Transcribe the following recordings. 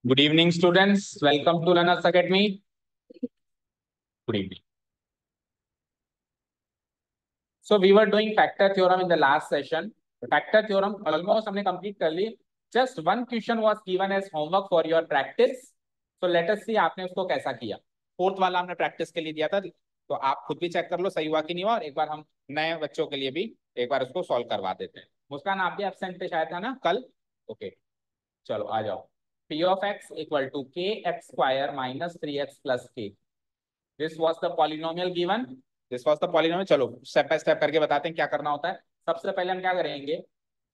Good evening, students. Welcome to Learners Academy. Good evening. So we were doing factor theorem in the last session. The factor theorem almost हमने complete कर ली. Just one question was given as homework for your practice. So let us see आपने उसको कैसा किया. Fourth वाला हमने practice के लिए दिया था, तो आप खुद भी चेक कर लो सही हुआ कि नहीं हुआ, और एक बार हम नए बच्चों के लिए भी एक बार उसको सॉल्व करवा देते हैं. मुस्कान आप भी एब्सेंट थे शायद, था ना कल? ओके, चलो आ जाओ. P of x equal to kx square minus 3x plus k. This was the polynomial given. This was the polynomial. चलो स्टेप बाय स्टेप करके बताते हैं क्या करना होता है. सबसे पहले हम क्या करेंगे,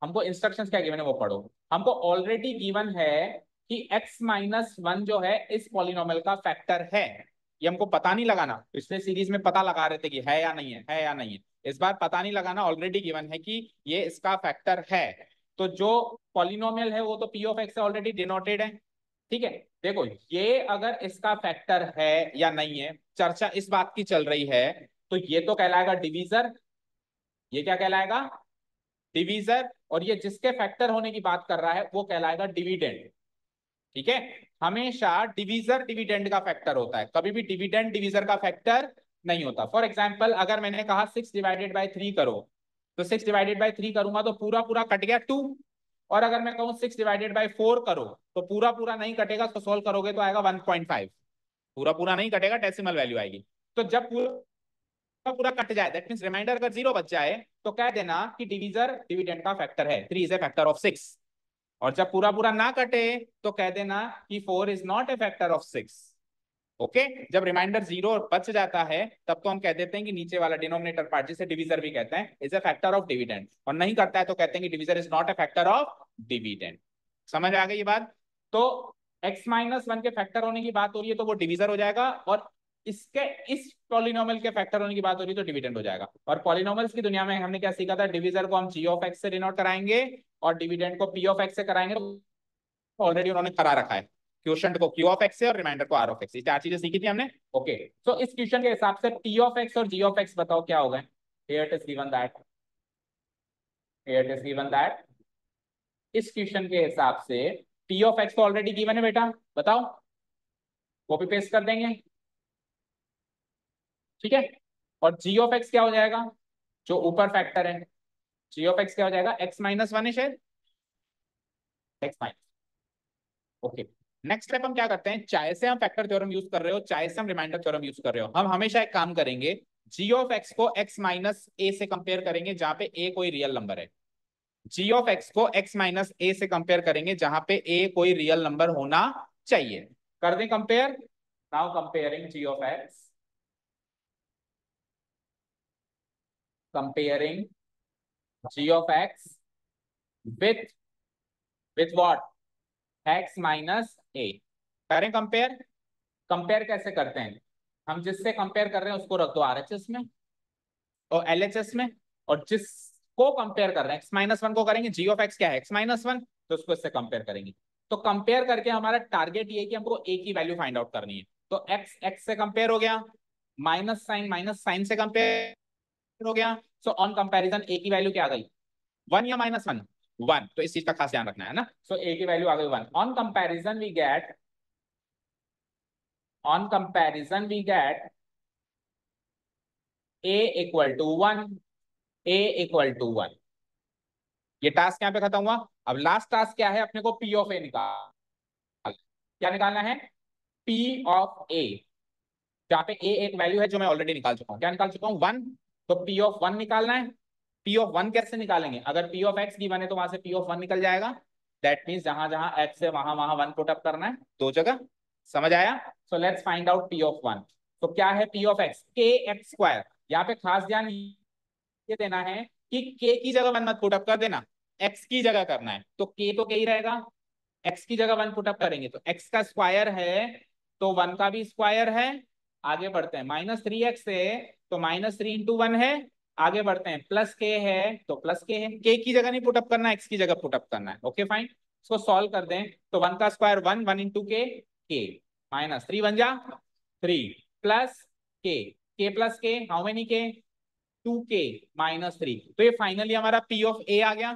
हमको इंस्ट्रक्शंस क्या गिवन है वो पढ़ो. हमको ऑलरेडी गिवन है कि x माइनस वन जो है इस पॉलिनोमियल का फैक्टर है. ये हमको पता नहीं लगाना. पिछले सीरीज में पता लगा रहे थे कि है या नहीं है, है या नहीं है. इस बार पता नहीं लगाना, ऑलरेडी गिवन है कि ये इसका फैक्टर है. तो जो पॉलिनोमियल है वो तो p ऑफ x से ऑलरेडी डिनोटेड है. ठीक है, देखो ये अगर इसका फैक्टर है या नहीं है, चर्चा इस बात की चल रही है, तो ये तो कहलाएगा डिवीजर. ये क्या कहलाएगा? डिवीजर. और ये जिसके फैक्टर होने की बात कर रहा है वो कहलाएगा डिविडेंड. ठीक है, हमेशा डिवीजर डिविडेंड का फैक्टर होता है, कभी भी डिविडेंड डिवीजर का फैक्टर नहीं होता. फॉर एग्जाम्पल अगर मैंने कहा 6/3 करो, तो 6/3 करूंगा तो पूरा पूरा कट गया 2. और अगर मैं कहूं 6/4 करो, तो पूरा पूरा नहीं कटेगा, तो सोल्व करोगे तो आएगा 1.5. पूरा पूरा नहीं कटेगा, डेसिमल वैल्यू आएगी. तो जब पूरा पूरा कट जाए, दैट मींस रिमाइंडर अगर 0 बच जाए, तो कह देना कि डिवीजर डिविडेंड का फैक्टर है, 3 इज ए फैक्टर ऑफ 6. और जब पूरा पूरा ना कटे तो कह देना कि 4 is not a factor of 6. Okay, जब रिमाइंडर 0 बच जाता है तब तो हम कह देते हैं कि नीचे वाला डिनोमिनेटर पार्ट, जिसे डिवीजर भी कहते हैं, is a factor of dividend. और नहीं करता है तो कहते हैं कि divisor is not a factor of dividend. समझ आ गई ये बात? तो x माइनस वन के फैक्टर होने की बात हो रही है तो वो डिवीजर हो जाएगा, और इसके इस पॉलिनोमियल के फैक्टर होने की बात हो रही है तो डिविडेंड हो जाएगा. और पॉलिनोमियल्स की दुनिया में हमने क्या सीखा था, डिवीजर को हम g ऑफ x से डिनोट कराएंगे और डिविडेंड को p ऑफ x से कराएंगे. ऑलरेडी उन्होंने करा रखा है, क्वोशंट को q ऑफ x से और रिमाइंडर को r ऑफ x. ये चार चीजें सीखी थी हमने. ओके, तो इस क्वेश्चन के हिसाब से p ऑफ x और g ऑफ x बताओ क्या होगा. Here it is given that, here it is given that, इस क्वेश्चन के हिसाब से p ऑफ x तो ऑलरेडी गिवन है बेटा, बताओ. कॉपी पेस्ट कर देंगे. ठीक है, और g ऑफ x क्या हो जाएगा, जो ऊपर फैक्टर है, g ऑफ x क्या हो जाएगा, x माइनस वन है शायद, x minus. Okay, next step हम क्या करते हैं, चाहे से हम फैक्टर थ्योरम यूज कर रहे हो चाहे से हम रिमाइंडर थ्योरम यूज कर रहे हो, हम हमेशा एक काम करेंगे, g ऑफ x को x माइनस a से कंपेयर करेंगे जहां पे a कोई रियल नंबर है. g ऑफ x को x माइनस a से कंपेयर करेंगे जहां पे a कोई रियल नंबर होना चाहिए. कर दें compare. Now comparing g of x, comparing g of x with what, x minus a. करें कंपेयर. कंपेयर कैसे करते हैं, हम जिससे कंपेयर कर रहे हैं उसको रख दो आरएचएस में और एलएचएस में, और जिसको कंपेयर कर रहे हैं एक्स माइनस वन को करेंगे, जी ऑफ एक्स क्या है, एक्स माइनस वन, तो उसको इससे कंपेयर करेंगे. तो कंपेयर करके हमारा टारगेट ये है कि हमको ए की वैल्यू फाइंड आउट करनी है. तो एक्स एक्स से कंपेयर हो गया, माइनस साइन से कंपेयर हो गया. सो ऑन कंपेरिजन ए की वैल्यू क्या आ गई, 1 या -1, 1. तो इस चीज का खास ध्यान रखना है ना. सो ए की वैल्यू आ गई 1. On comparison we get, on comparison we get a equal to 1, a equal to 1. ये टास्क यहाँ पे खत्म हुआ. अब लास्ट टास्क क्या है, अपने को p ऑफ a निकाल, क्या निकालना है, p ऑफ a. जहाँ पे a एक वैल्यू है जो मैं ऑलरेडी निकाल चुका हूँ. क्या निकाल चुका हूँ, 1. तो p ऑफ 1 निकालना है. p ऑफ 1 कैसे निकालेंगे, अगर p ऑफ x गिवन है तो वहां से p ऑफ 1 निकल जाएगा. दैट मीन्स जहां जहां x है वहां वहां 1 पुट अप करना है, दो जगह. समझ आया? So let's find out p of 1. तो क्या है p of x, k x square. यहाँ पे खास ध्यान ये देना है कि k की जगह 1 मत पुट अप कर देना, x की जगह करना है. तो k तो k ही रहेगा, x की जगह 1 पुट अप करेंगे तो x का स्क्वायर है, तो 1 का भी स्क्वायर है. आगे बढ़ते हैं, -3x है तो -3 इंटू 1 है. आगे बढ़ते हैं, प्लस के है तो प्लस के है. के की जगह नहीं पुटअप करना, एक्स की जगह पुटअप करना है. ओके फाइन, इसको सॉल्व कर दें तो 1 का स्क्वायर 1, 1 इंटू के -3 बन जा 3, प्लस के प्लस के, हाउ मेनी के, 2k -3. तो ये फाइनली हमारा p ऑफ a आ गया.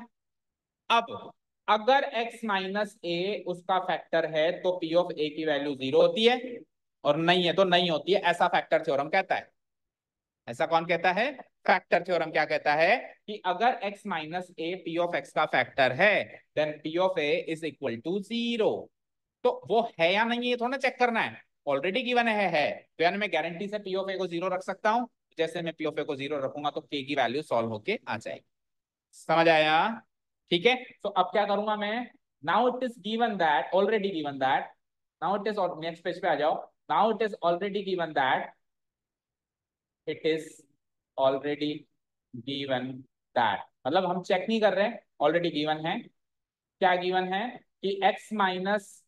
अब अगर x माइनस ए उसका फैक्टर है तो p ऑफ a की वैल्यू 0 होती है, और नहीं है तो नहीं होती है, ऐसा फैक्टर थ्योरम कहता है। ऐसा कौन कहता है? फैक्टर थ्योरम क्या कहता है कि अगर x minus a p of x का फैक्टर है, then p of a is equal to 0। तो वो है या नहीं ये थोड़ा चेक करना है, ऑलरेडी गिवन है। तो यानी मैं गारंटी से p ऑफ a को 0 रख सकता हूं। जैसे मैं p ऑफ a को 0 रखूंगा तो k की वैल्यू सॉल्व होके आ जाएगी। समझ आया? ठीक है, तो अब क्या करूंगा मैं, now it is given that, already given that, now it is, next page पे आ जाओ, now it is already given that, it is already given that, मतलब हम चेक नहीं कर रहे हैं, ऑलरेडी गिवन है। क्या गिवन है कि x minus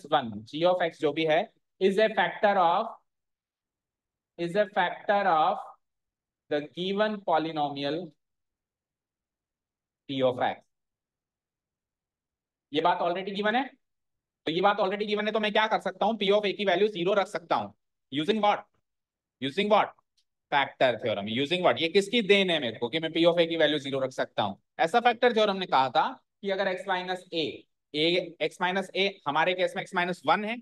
1 g of x जो भी है is a factor of, is a factor of the given polynomial p of x। ये बात ऑलरेडी गिवन है, तो ये बात ऑलरेडी गिवन है, तो मैं क्या कर सकता हूँ, p ऑफ a की वैल्यू 0 रख सकता हूँ। Using what? Using what? Factor theorem. Using what? ये किसकी देन है मेरे को कि मैं p ऑफ a की वैल्यू 0 रख सकता हूँ? ऐसा फैक्टर थ्योरम ने कहा था कि अगर x हमारे केस में x-1 है।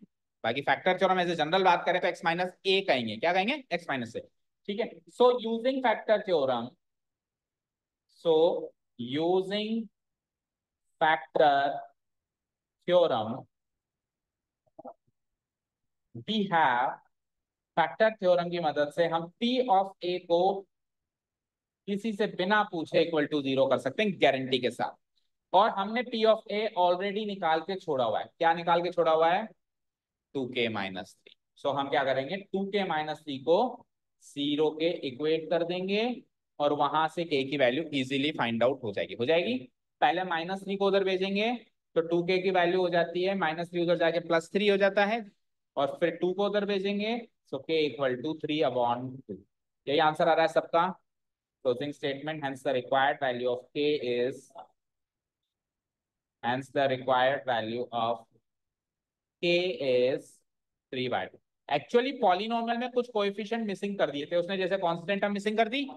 बाकी फैक्टर थ्योरम ऐसे जनरल बात करें तो x-a कहेंगे। क्या कहेंगे? x-a। ठीक है, so using factor theorem, so using factor theorem we have, factor theorem की मदद से हम p ऑफ a को किसी से बिना पूछे इक्वल टू 0 कर सकते हैं गारंटी के साथ। और हमने p ऑफ a ऑलरेडी निकाल के छोड़ा हुआ है। क्या निकाल के छोड़ा हुआ है? 2k-3। सो हम क्या करेंगे, 2k-3 को 0 के इक्वेट कर देंगे और वहां से k की वैल्यू इजीली फाइंड आउट हो जाएगी। पहले -3 को उधर भेजेंगे तो 2k की वैल्यू हो जाती है, -3 उधर जाके +3 हो जाता है, और फिर 2 को उधर भेजेंगे, सो k इक्वल टू 3/2। यही आंसर आ रहा है सबका। Closing statement, hence the required value of k is, hence the required value of k is 3/2। Actually polynomial में कुछ कोएफिशिएंट मिसिंग कर दिए थे उसने, जैसे कांस्टेंट टर्म मिसिंग कर दी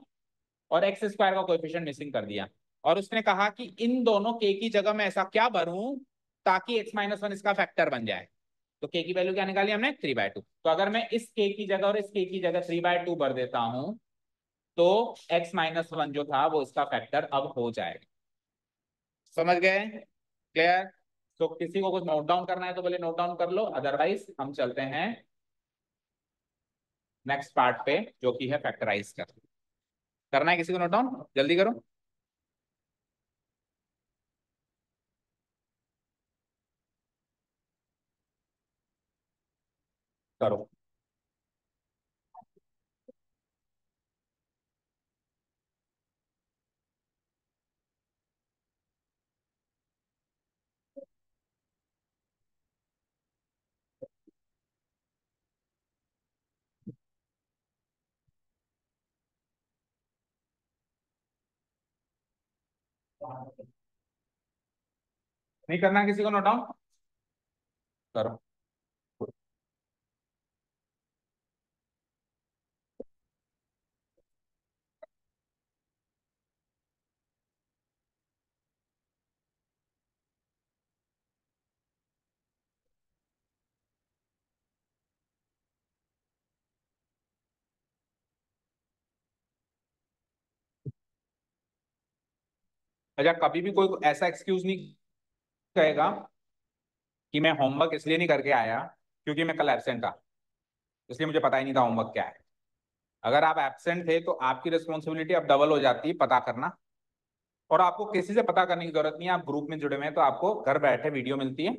और एक्स स्क्वायर का कोएफिशिएंट मिसिंग कर दिया, और उसने कहा कि इन दोनों के की जगह मैं ऐसा क्या भरूं ताकि x-1 इसका फैक्टर बन जाए। तो k की वैल्यू क्या निकाली हमने? 3/2। तो अगर मैं इस k की जगह और इस k की जगह 3/2 भर देता हूं तो x-1 जो था वो इसका फैक्टर अब हो जाएगा। समझ गए? क्लियर? तो किसी को कुछ नोट डाउन करना है तो बोले नोट डाउन कर लो, अदरवाइज हम चलते हैं नेक्स्ट पार्ट पे जो कि है फैक्टराइज करना है किसी को नोट डाउन? जल्दी करो। करो। नहीं करना है किसी को नोट डाउन? करो। अच्छा, कभी भी कोई ऐसा एक्सक्यूज नहीं कहेगा कि मैं होमवर्क इसलिए नहीं करके आया क्योंकि मैं कल एब्सेंट था, इसलिए मुझे पता ही नहीं था होमवर्क क्या है। अगर आप एब्सेंट थे तो आपकी रिस्पॉन्सिबिलिटी अब डबल हो जाती है पता करना, और आपको किसी से पता करने की जरूरत नहीं है। आप ग्रुप में जुड़े हुए हैं तो आपको घर बैठे वीडियो मिलती है।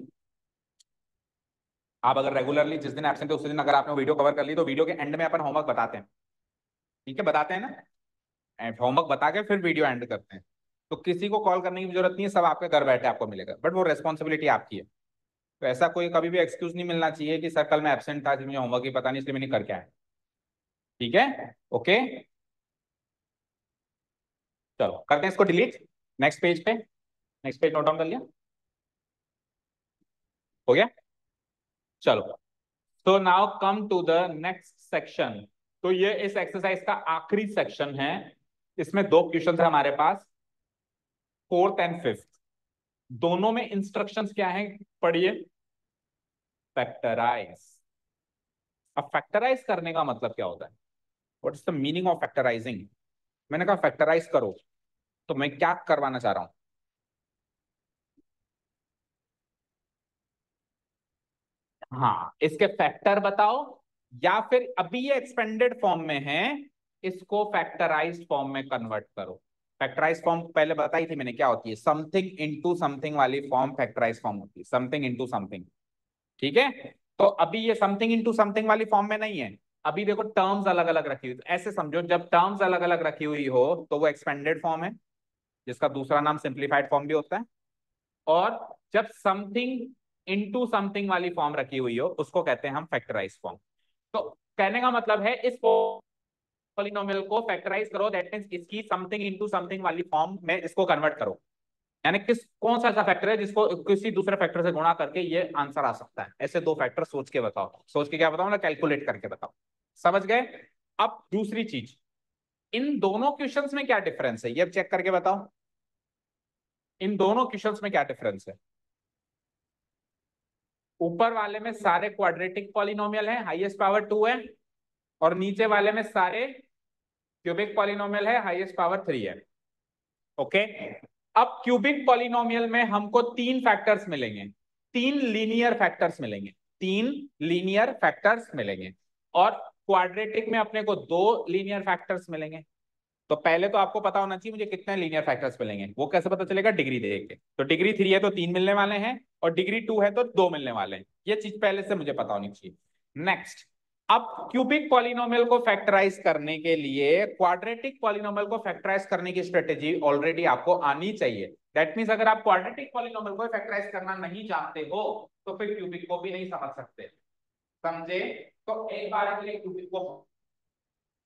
आप अगर रेगुलरली जिस दिन एब्सेंट थे उस दिन अगर आपने वीडियो कवर कर ली तो वीडियो के एंड में अपन होमवर्क बताते हैं। ठीक है, बताते हैं ना? होमवर्क बता के फिर वीडियो एंड करते हैं। तो किसी को कॉल करने की जरूरत नहीं है, सब आपके घर बैठे आपको मिलेगा, बट वो रेस्पॉन्सिबिलिटी आपकी है। तो ऐसा कोई कभी भी एक्सक्यूज नहीं मिलना चाहिए कि सर कल मैं एब्सेंट था, मुझे होमवर्क ही पता नहीं इसलिए मैं नहीं करके आया। ठीक है, ओके। चलो करते हैं इसको डिलीट। नेक्स्ट पेज पे, नेक्स्ट पेज नोट डाउन कर लिया? हो गया? चलो, तो now come to the next section. तो ये इस एक्सरसाइज का आखिरी सेक्शन है। इसमें दो क्वेश्चन है हमारे पास, फोर्थ एंड फिफ्थ। दोनों में इंस्ट्रक्शंस क्या है पढ़िए। फैक्टराइज। अब फैक्टराइज करने का मतलब क्या होता है? What is the meaning of factorising? मैंने कहा फैक्टराइज करो, तो मैं क्या करवाना चाह रहा हूं? हाँ, इसके फैक्टर बताओ, या फिर अभी ये एक्सपेंडेड फॉर्म में है, इसको फैक्टराइज्ड फॉर्म में कन्वर्ट करो। फैक्टराइज फॉर्म पहले बताई थी मैंने क्या होती है, समथिंग इनटू समथिंग वाली फॉर्म फैक्टराइज फॉर्म होती है, समथिंग इनटू समथिंग। ठीक है, तो अभी ये समथिंग इनटू समथिंग वाली फॉर्म में नहीं है। अभी देखो टर्म्स अलग अलग रखी हुई, तो ऐसे समझो जब टर्म्स अलग अलग रखी हुई हो तो वो एक्सपेंडेड फॉर्म है, जिसका दूसरा नाम सिंप्लीफाइड फॉर्म भी होता है। और जब समथिंग इनटू समथिंग वाली फॉर्म रखी हुई हो उसको कहते हैं हम फैक्टराइज फॉर्म। तो कहने का मतलब है इस पॉलिनोमियल को फैक्टराइज करो, दैट मींस इसकी समथिंग इनटू समथिंग वाली फॉर्म में इसको कन्वर्ट करो। यानी किस कौन सा ऐसा फैक्टर है जिसको किसी दूसरे फैक्टर से गुणा करके ये आंसर आ सकता है? ऐसे दो फैक्टर सोच के बताओ। सोच के क्या बताओ ना, कैलकुलेट करके बताओ। समझ गए? अब दूसरी चीज, इन दोनों क्वेश्चंस में क्या डिफरेंस है ये अब चेक करके बताओ। इन दोनों क्वेश्चंस में क्या डिफरेंस है? ऊपर वाले में सारे क्वाड्रेटिक पॉलिनोमियल है, हाईएस्ट पावर 2 है, और नीचे वाले में सारे क्यूबिक पॉलिनोमियल है, हाईएस्ट पावर 3 है। ओके, अब क्यूबिक पॉलिनोमियल में हमको तीन फैक्टर्स मिलेंगे, तीन लीनियर फैक्टर्स मिलेंगे, तीन लीनियर फैक्टर्स मिलेंगे। और क्वाड्रेटिक में अपने को दो लीनियर फैक्टर्स मिलेंगे। तो पहले तो आपको पता होना चाहिए मुझे कितने लीनियर फैक्टर्स मिलेंगे। वो कैसे पता चलेगा? डिग्री देख के। तो डिग्री 3 है तो 3 मिलने वाले हैं, और डिग्री 2 है तो 2 मिलने वाले हैं। ये चीज पहले से मुझे पता होनी चाहिए। नेक्स्ट, अब क्यूबिक पॉलिनोमियल को फैक्टराइज करने के लिए क्वाड्रेटिक पॉलिनोमियल को फैक्टराइज करने की स्ट्रेटेजी ऑलरेडी आपको आनी चाहिए। दैट मींस अगर आप क्वाड्रेटिक पॉलिनोमियल को फैक्टराइज करना नहीं जानते हो तो फिर क्यूबिक को भी नहीं समझ सकते। समझे? तो एक बार के लिए क्यूबिक को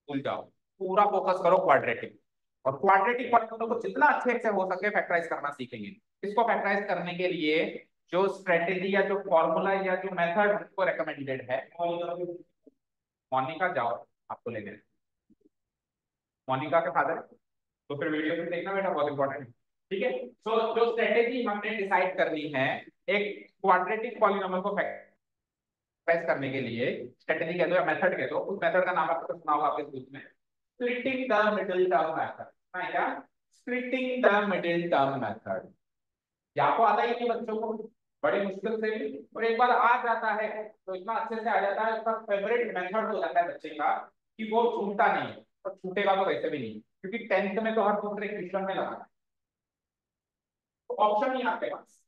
भूल जाओ, पूरा फोकस करो क्वाड्रेटिक। और क्वाड्रेटिक पॉलिनोमियल को जितना अच्छे से हो सके फैक्टराइज करना सीखेंगे। इसको फैक्टराइज करने के लिए जो स्ट्रेटेजी या जो फॉर्मूला या जो मेथड हमको रेकमेंडेड है, मोनिका जाओ, आपको लेने मोनिका के फादर, तो फिर वीडियो में देखना बेटा, बहुत इंपॉर्टेंट है। ठीक है, सो जो स्ट्रेटेजी हमने डिसाइड करनी है एक क्वाड्रेटिक पॉलिनोमियल को फैक्टराइज करने के लिए, स्ट्रेटेजी कह दो या मेथड कह दो, उस मेथड का नाम आपको सुना होगा आपके स्कूल में, splitting the middle term method. है क्या? Splitting the middle term method. या आपको आता ही नहीं बच्चों को, बड़ी मुश्किल से भी, और एक बार आ जाता है तो इतना अच्छे से आ जाता है, उसका फेवरेट मेथड हो जाता है बच्चे का कि वो छूटता नहीं है। और छूटेगा तो वैसे भी नहीं, क्योंकि टेंथ में तो हर दूसरे क्वेश्चन में लगा है, तो ऑप्शन नहीं आपके पास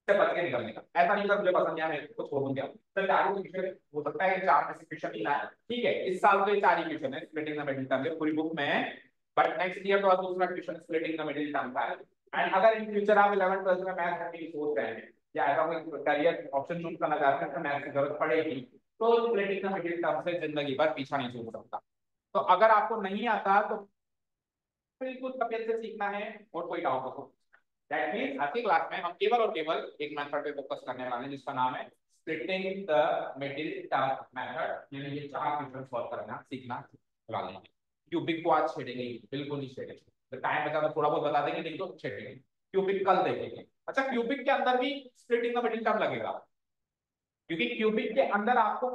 से बच के निकलने का। ऐसा नहीं कर मुझे पसंद है मैं इसको छोड़ दूंगा, तो चार क्वेश्चन हो सकता है कि चार में से क्वेश्चन ही ना आए। ठीक है, इस साल तो ये चार ही क्वेश्चन है स्प्लिटिंग द मिडिल टर्म के पूरी बुक में है, बट नेक्स्ट ईयर तो दूसरा question splitting the middle term का है। एंड अगर इन फ्यूचर आप 11th 12th में मैथ रखने की सोच रहे हैं या ऐसा कोई करियर ऑप्शन चूज करना चाहते हैं तो मैथ की जरूरत पड़ेगी, तो स्प्लिटिंग द मिडिल टर्म से जिंदगी भर पीछा नहीं छूट सकता। तो अगर आपको नहीं आता तो बिल्कुल तबियत से सीखना है, और कोई डाउट हो। दैट मींस आज की क्लास में हम केवल और केवल एक मेथड पे फोकस करने वाले हैं जिसका नाम है splitting the middle term method. यानी ये चार क्वेश्चन सॉल्व करना सीखना वाले हैं। क्यूबिक को आज छेड़ेंगे, बिल्कुल नहीं छेड़ेंगे, तो टाइम बचा तो थोड़ा बहुत बता देंगे, नहीं तो छेड़ेंगे। क्यूबिक कल देखेंगे। अच्छा, क्यूबिक के अंदर भी स्प्लिटिंग द मिडिल टर्म लगेगा, क्योंकि क्यूबिक के अंदर आपको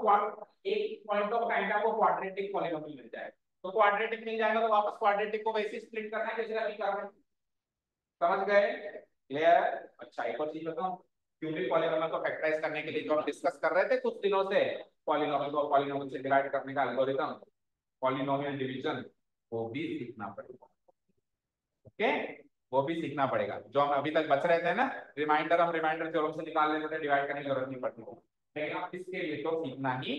एक पॉइंट ऑफ टाइम पे आपको क्वाड्रेटिक पॉलीनोमियल मिल जाएगा। तो क्वाड्रेटिक मिल जाएगा तो वापस क्वाड्रेटिक को वैसे स्प्लिट करना है जैसे अभी कर रहे हैं। समझ गए? क्लियर? अच्छा, एक और चीज बताऊं, क्यूबिक पॉलीनोमियल को फैक्टराइज करने के लिए जो हम डिस्कस कर रहे थे कुछ दिनों से, पॉलीनोमियल को पॉलीनोमियल से डिवाइड करने का एल्गोरिथम, पॉलीनोमियल डिवीजन, वो भी सीखना पड़ेगा। ओके, वो भी सीखना पड़ेगा। जो हम अभी तक बच रहे थे ना, रिमाइंडर, हम रिमाइंडर थ्योरम से निकाल लेते थे, डिवाइड करने की जरूरत नहीं पड़ती, लेकिन अब इसके लिए तो सीखना ही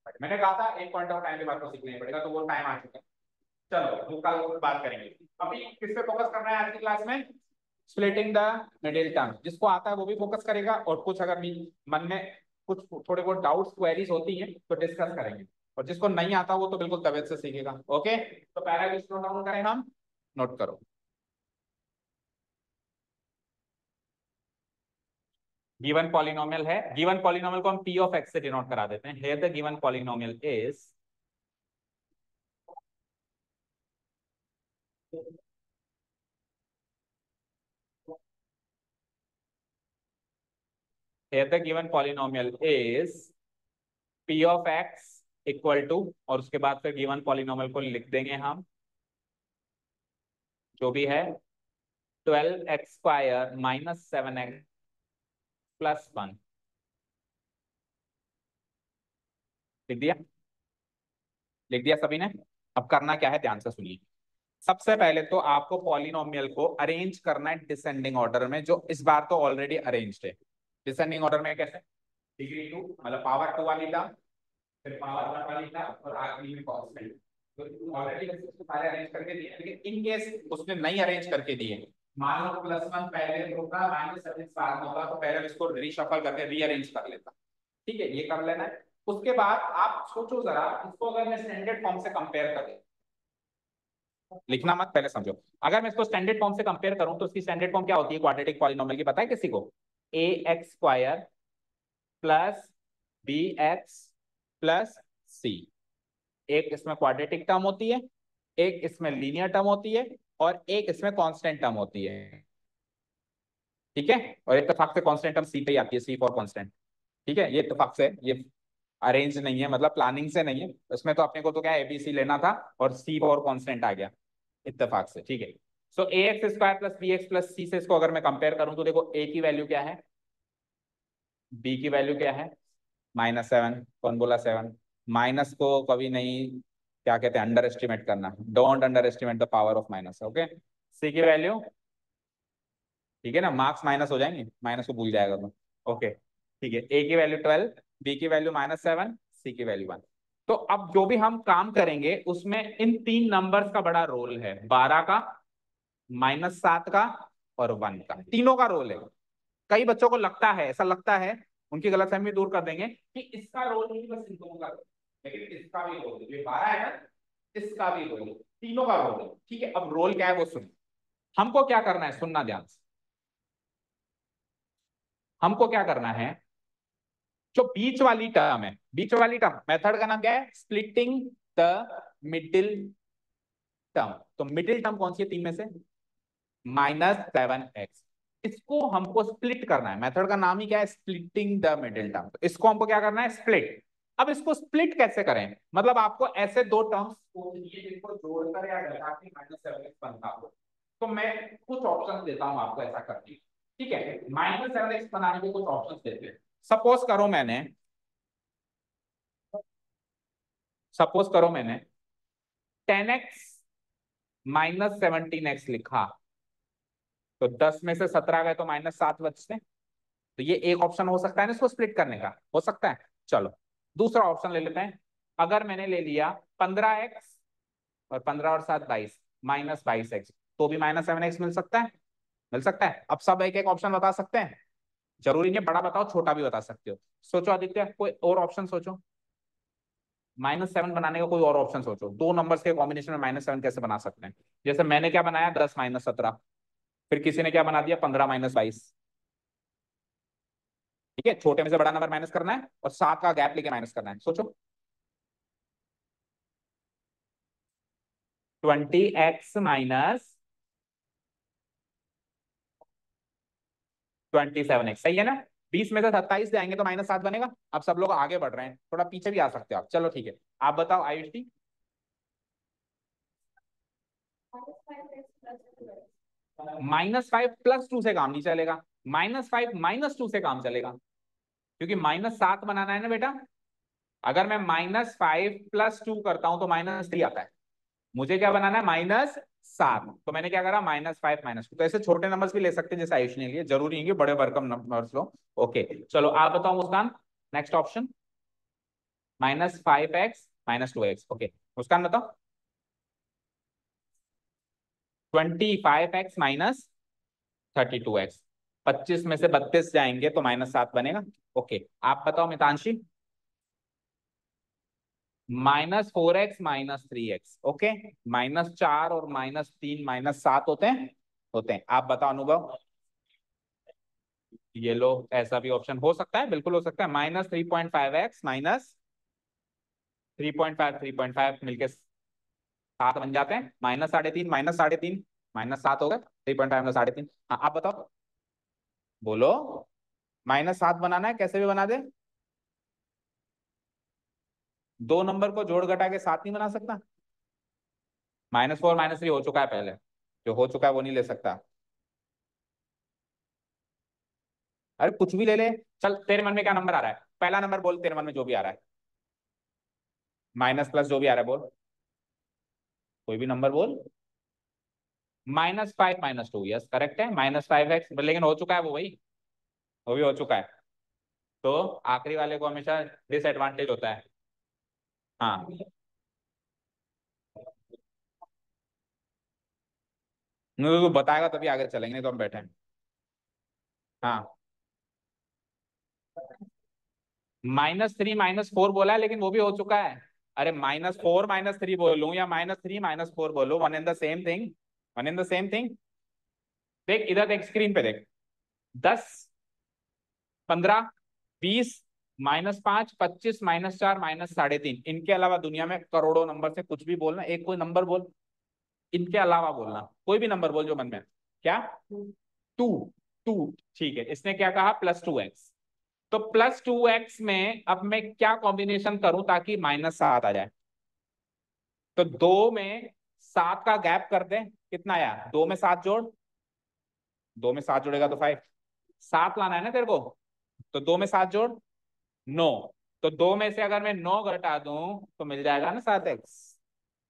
पड़ेगा। मैंने कहा था एक पॉइंट ऑफ टाइम के बाद तो सीखना ही पड़ेगा, तो वो टाइम आ चुका है। चलो वो कल बात करेंगे। अभी किस पे फोकस करना है आज की क्लास में? Splitting the middle term. जिसको आता है वो भी फोकस करेगा, और कुछ अगर मन में कुछ थोड़े बहुत डाउट्स क्वेरीज होती हैं तो डिस्कस करेंगे, और जिसको नहीं आता वो तो बिल्कुल तबियत से सीखेगा। ओके, तो पहला क्वेश्चन नोट डाउन करें हम, नोट करो। गिवन पॉलिनोमियल है, गिवन पॉलिनोमियल को हम p ऑफ x से डिनोट करा देते हैं। Here the given polynomial is here the given polynomial is p of x equal to, और उसके बाद फिर गिवन पॉलिनोमियल को लिख देंगे हम जो भी है 12x² माइनस 7x प्लस 1। लिख दिया? लिख दिया सभी ने? अब करना क्या है ध्यान से सुनिए। सबसे पहले तो आपको पॉलिनोमियल को अरेंज करना है डिसेंडिंग ऑर्डर में, जो इस बार तो ऑलरेडी अरेंज्ड है। डिसेंडिंग ऑर्डर में कैसे? डिग्री 2 मतलब पावर 2 वाली टर्म, फिर पावर 1 वाली टर्म और आखिरी में कांस्टेंट। तो ऑलरेडी सारे अरेंज करके दिए, लेकिन इन केस उसने नहीं अरेंज करके दिए, मान लो +1 पहले होगा -7 बाद में होगा, तो पहले इसको रीशफल करके रीअरेंज कर लेता। ठीक है, ये कर लेना है। उसके बाद आप सोचो जरा, इसको अगर मैं स्टैंडर्ड फॉर्म से कंपेयर करूं, लिखना मत पहले समझो। अगर मैं इसको स्टैंडर्ड फॉर्म से कंपेयर करूं तो इसकी स्टैंडर्ड फॉर्म क्या होती है क्वाड्रेटिक पॉलिनोमियल की, पता है किसी को? ax² plus bx plus c। एक इसमें क्वाड्रेटिक टर्म होती है, एक इसमें लीनियर टर्म होती है, और एक इसमें कांस्टेंट टर्म होती है। ठीक है, और इत्तेफाक से कांस्टेंट टर्म सी पे ही आती है, सी फॉर कांस्टेंट। ठीक है, ये इत्तेफाक से, ये अरेंज नहीं है, मतलब प्लानिंग से नहीं है। इसमें तो अपने को तो क्या एबीसी लेना था और सी फॉर कांस्टेंट आ गया इत्तेफाक से। ठीक है, सो ax² plus bx plus c से इसको अगर मैं कंपेयर करूं तो देखो a की वैल्यू क्या है, b की वैल्यू क्या है, -7। कौन बोला 7? माइनस को कभी नहीं, क्या कहते हैं, अंडर एस्टिमेट करना। Don't underestimate the power of minus. Okay, C की वैल्यू, ठीक है ना, मार्क्स माइनस हो जाएंगे, माइनस को भूल जाएगा तो। ओके ठीक है, ए की वैल्यू 12, बी की वैल्यू -7, सी की वैल्यू 1। तो अब जो भी हम काम करेंगे उसमें इन तीन नंबर्स का बड़ा रोल है, 12 का, -7 का और 1 का, तीनों का रोल है। कई बच्चों को लगता है, ऐसा लगता है, उनकी गलतफहमी दूर कर देंगे कि इसका रोल नहीं बस इन दोनों का रोल, लेकिन इसका भी रोल है, ये 12 है ना, इसका भी रोल है, तीनों का रोल है। ठीक है, अब रोल क्या है वो सुन, हमको क्या करना है, सुनना ध्यान से। हमको क्या करना है, जो बीच वाली टर्म है, बीच वाली टर्म, मेथड का नाम क्या है, स्प्लिटिंग द मिडिल टर्म। तो मिडिल टर्म कौन सी है तीन में से? -7x। इसको हमको स्प्लिट करना है, मेथड का नाम ही क्या है, स्प्लिटिंग द मिडिल टर्म। तो इसको हमको क्या करना है, स्प्लिट। अब इसको स्प्लिट कैसे करें, मतलब आपको ऐसे दो टर्म्स को जिनको जोड़कर या घटा के -7x बनता हो, तो मैं कुछ ऑप्शन देता हूं आपको ऐसा करने। ठीक है, -7x बनाने के कुछ ऑप्शन देते हैं। सपोज करो मैंने 10x -17x लिखा, तो 10 में से 17 गए तो -7 बचते। तो ये एक ऑप्शन हो सकता है ना इसको स्प्लिट करने का, हो सकता है। चलो दूसरा ऑप्शन ले लेते हैं। अगर मैंने ले लिया 15x और 15 और 7 22, -22x, तो भी -7x मिल सकता है, मिल सकता है। अब सब एक एक ऑप्शन बता सकते हैं, जरूरी नहीं बड़ा बताओ, छोटा भी बता सकते हो। सोचो आदित्य, कोई और ऑप्शन सोचो, -7 बनाने का कोई और ऑप्शन सोचो। दो नंबर्स के कॉम्बिनेशन में -7 कैसे बना सकते हैं? जैसे मैंने क्या बनाया, 10 -17, फिर किसी ने क्या बना दिया, 15 -22। ठीक है, छोटे में से बड़ा नंबर माइनस करना है और 7 का गैप लेके माइनस करना है। सोचो 20x -27x, सही है ना? 20 में से 27 जाएंगे तो -7 बनेगा। अब सब लोग आगे बढ़ रहे हैं, थोड़ा पीछे भी आ सकते हो आप। चलो ठीक है, आप बताओ आयुषी। -5 +2 से काम नहीं चलेगा, -5 -2 से काम चलेगा, क्योंकि -7 बनाना है ना बेटा। अगर मैं -5 + 2 करता हूं तो -3 आता है, मुझे क्या बनाना है, -7। तो मैंने क्या करा, -5 -2। तो ऐसे छोटे नंबर्स भी ले सकते हैं जैसे आयुष ने लिए, जरूरी नहीं कि बड़े भरकम नंबर्स लो। ओके चलो आप बताओ Muskan, next option, -5x -2x। Okay Muskan बताओ, 25x -32x, 25 में से 32 जाएंगे तो -7 बनेगा। ओके आप बताओ मितांशी, -4x -3x। ओके, -4 और -3 -7 होते हैं, होते हैं। आप बताओ अनुभव। ये लो, ऐसा भी ऑप्शन हो सकता है, बिल्कुल हो सकता है। -3.5x -3.5 3.5 मिलके 7 बन जाते हैं, -3.5 -3.5 -7 हो गए, 3.5 में 3.5। हाँ आप बताओ, बोलो। -7 बनाना है, कैसे भी बना दे। दो नंबर को जोड़ घटा के 7 नहीं बना सकता। -4 -3 हो चुका है पहले, जो हो चुका है वो नहीं ले सकता। अरे कुछ भी ले ले। चल तेरे मन में क्या नंबर आ रहा है, पहला नंबर बोल, तेरे मन में जो भी आ रहा है। माइनस प्लस जो भी आ रहा है बोल, कोई भी नंबर बोल। -5 -2, यस करेक्ट है, -5x, लेकिन हो चुका है वो भाई, वो भी हो चुका है। तो आखिरी वाले को हमेशा डिसएडवांटेज होता है। हाँ, नहीं तो तू बताएगा तभी आगे चलेंगे, नहीं तो हम बैठे हैं। हाँ, -3 -4 बोला है, लेकिन वो भी हो चुका है। अरे -4 -3 बोलूं या -3 -4 बोलूं, one in the same thing, one in the same thing. देख इधर देख, स्क्रीन पे देख। 10, 15, 20, -5, 25, -4, -3.5, इनके अलावा दुनिया में करोड़ों नंबर से कुछ भी बोलना, एक कोई नंबर बोल, इनके अलावा बोलना, कोई भी नंबर बोल जो मन में है। क्या? 2, 2, ठीक है, इसने क्या कहा, +2x। तो +2x में अब मैं क्या कॉम्बिनेशन करूं ताकि -7 आ जाए। तो 2 में 7 का गैप कर दे, कितना आया, 2 में 7 जोड़, 2 में 7 जोड़ेगा तो 5, 7 लाना है ना तेरे को। तो 2 में 7 जोड़, 9। तो 2 में से अगर मैं 9 घटा दूं तो मिल जाएगा ना 7x।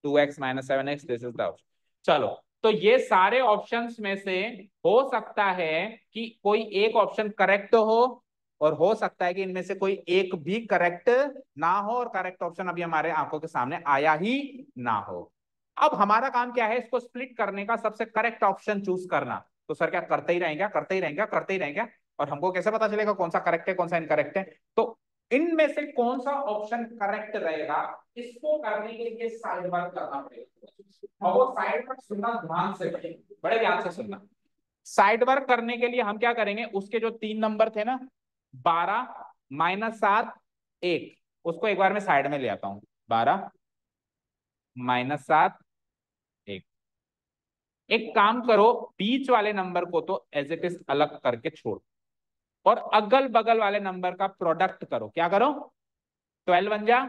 2x -7x, this is the option. चलो, तो ये सारे ऑप्शंस में से हो सकता है कि कोई एक ऑप्शन करेक्ट हो, और हो सकता है कि इनमें से कोई एक भी करेक्ट ना हो, और करेक्ट ऑप्शन अभी हमारे आंखों के सामने आया ही ना हो। अब हमारा काम क्या है, इसको स्प्लिट करने का, सबसे करेक्ट ऑप्शन चूज करना। तो सर क्या करते ही रहेंगे, करते ही रहेंगे, करते ही रहेंगे, और हमको कैसे पता चलेगा कौन सा करेक्ट है कौन सा इनकरेक्ट है। तो इनमें से कौन सा ऑप्शन करेक्ट रहेगा, इसको करने के लिए साइड वर्क करना पड़ेगा। और वो साइड वर्क सुनना ध्यान से, बड़े ध्यान से सुनना। साइड वर्क करने के लिए हम क्या करेंगे, उसके जो 3 नंबर थे ना, 12, -7, 1, उसको एक बार मैं साइड में ले आता हूं। 12, -7, 1। एक काम करो, बीच वाले नंबर को तो एज इट इज अलग करके छोड़, और अगल बगल वाले नंबर का प्रोडक्ट करो। क्या करो? 12 बन जा,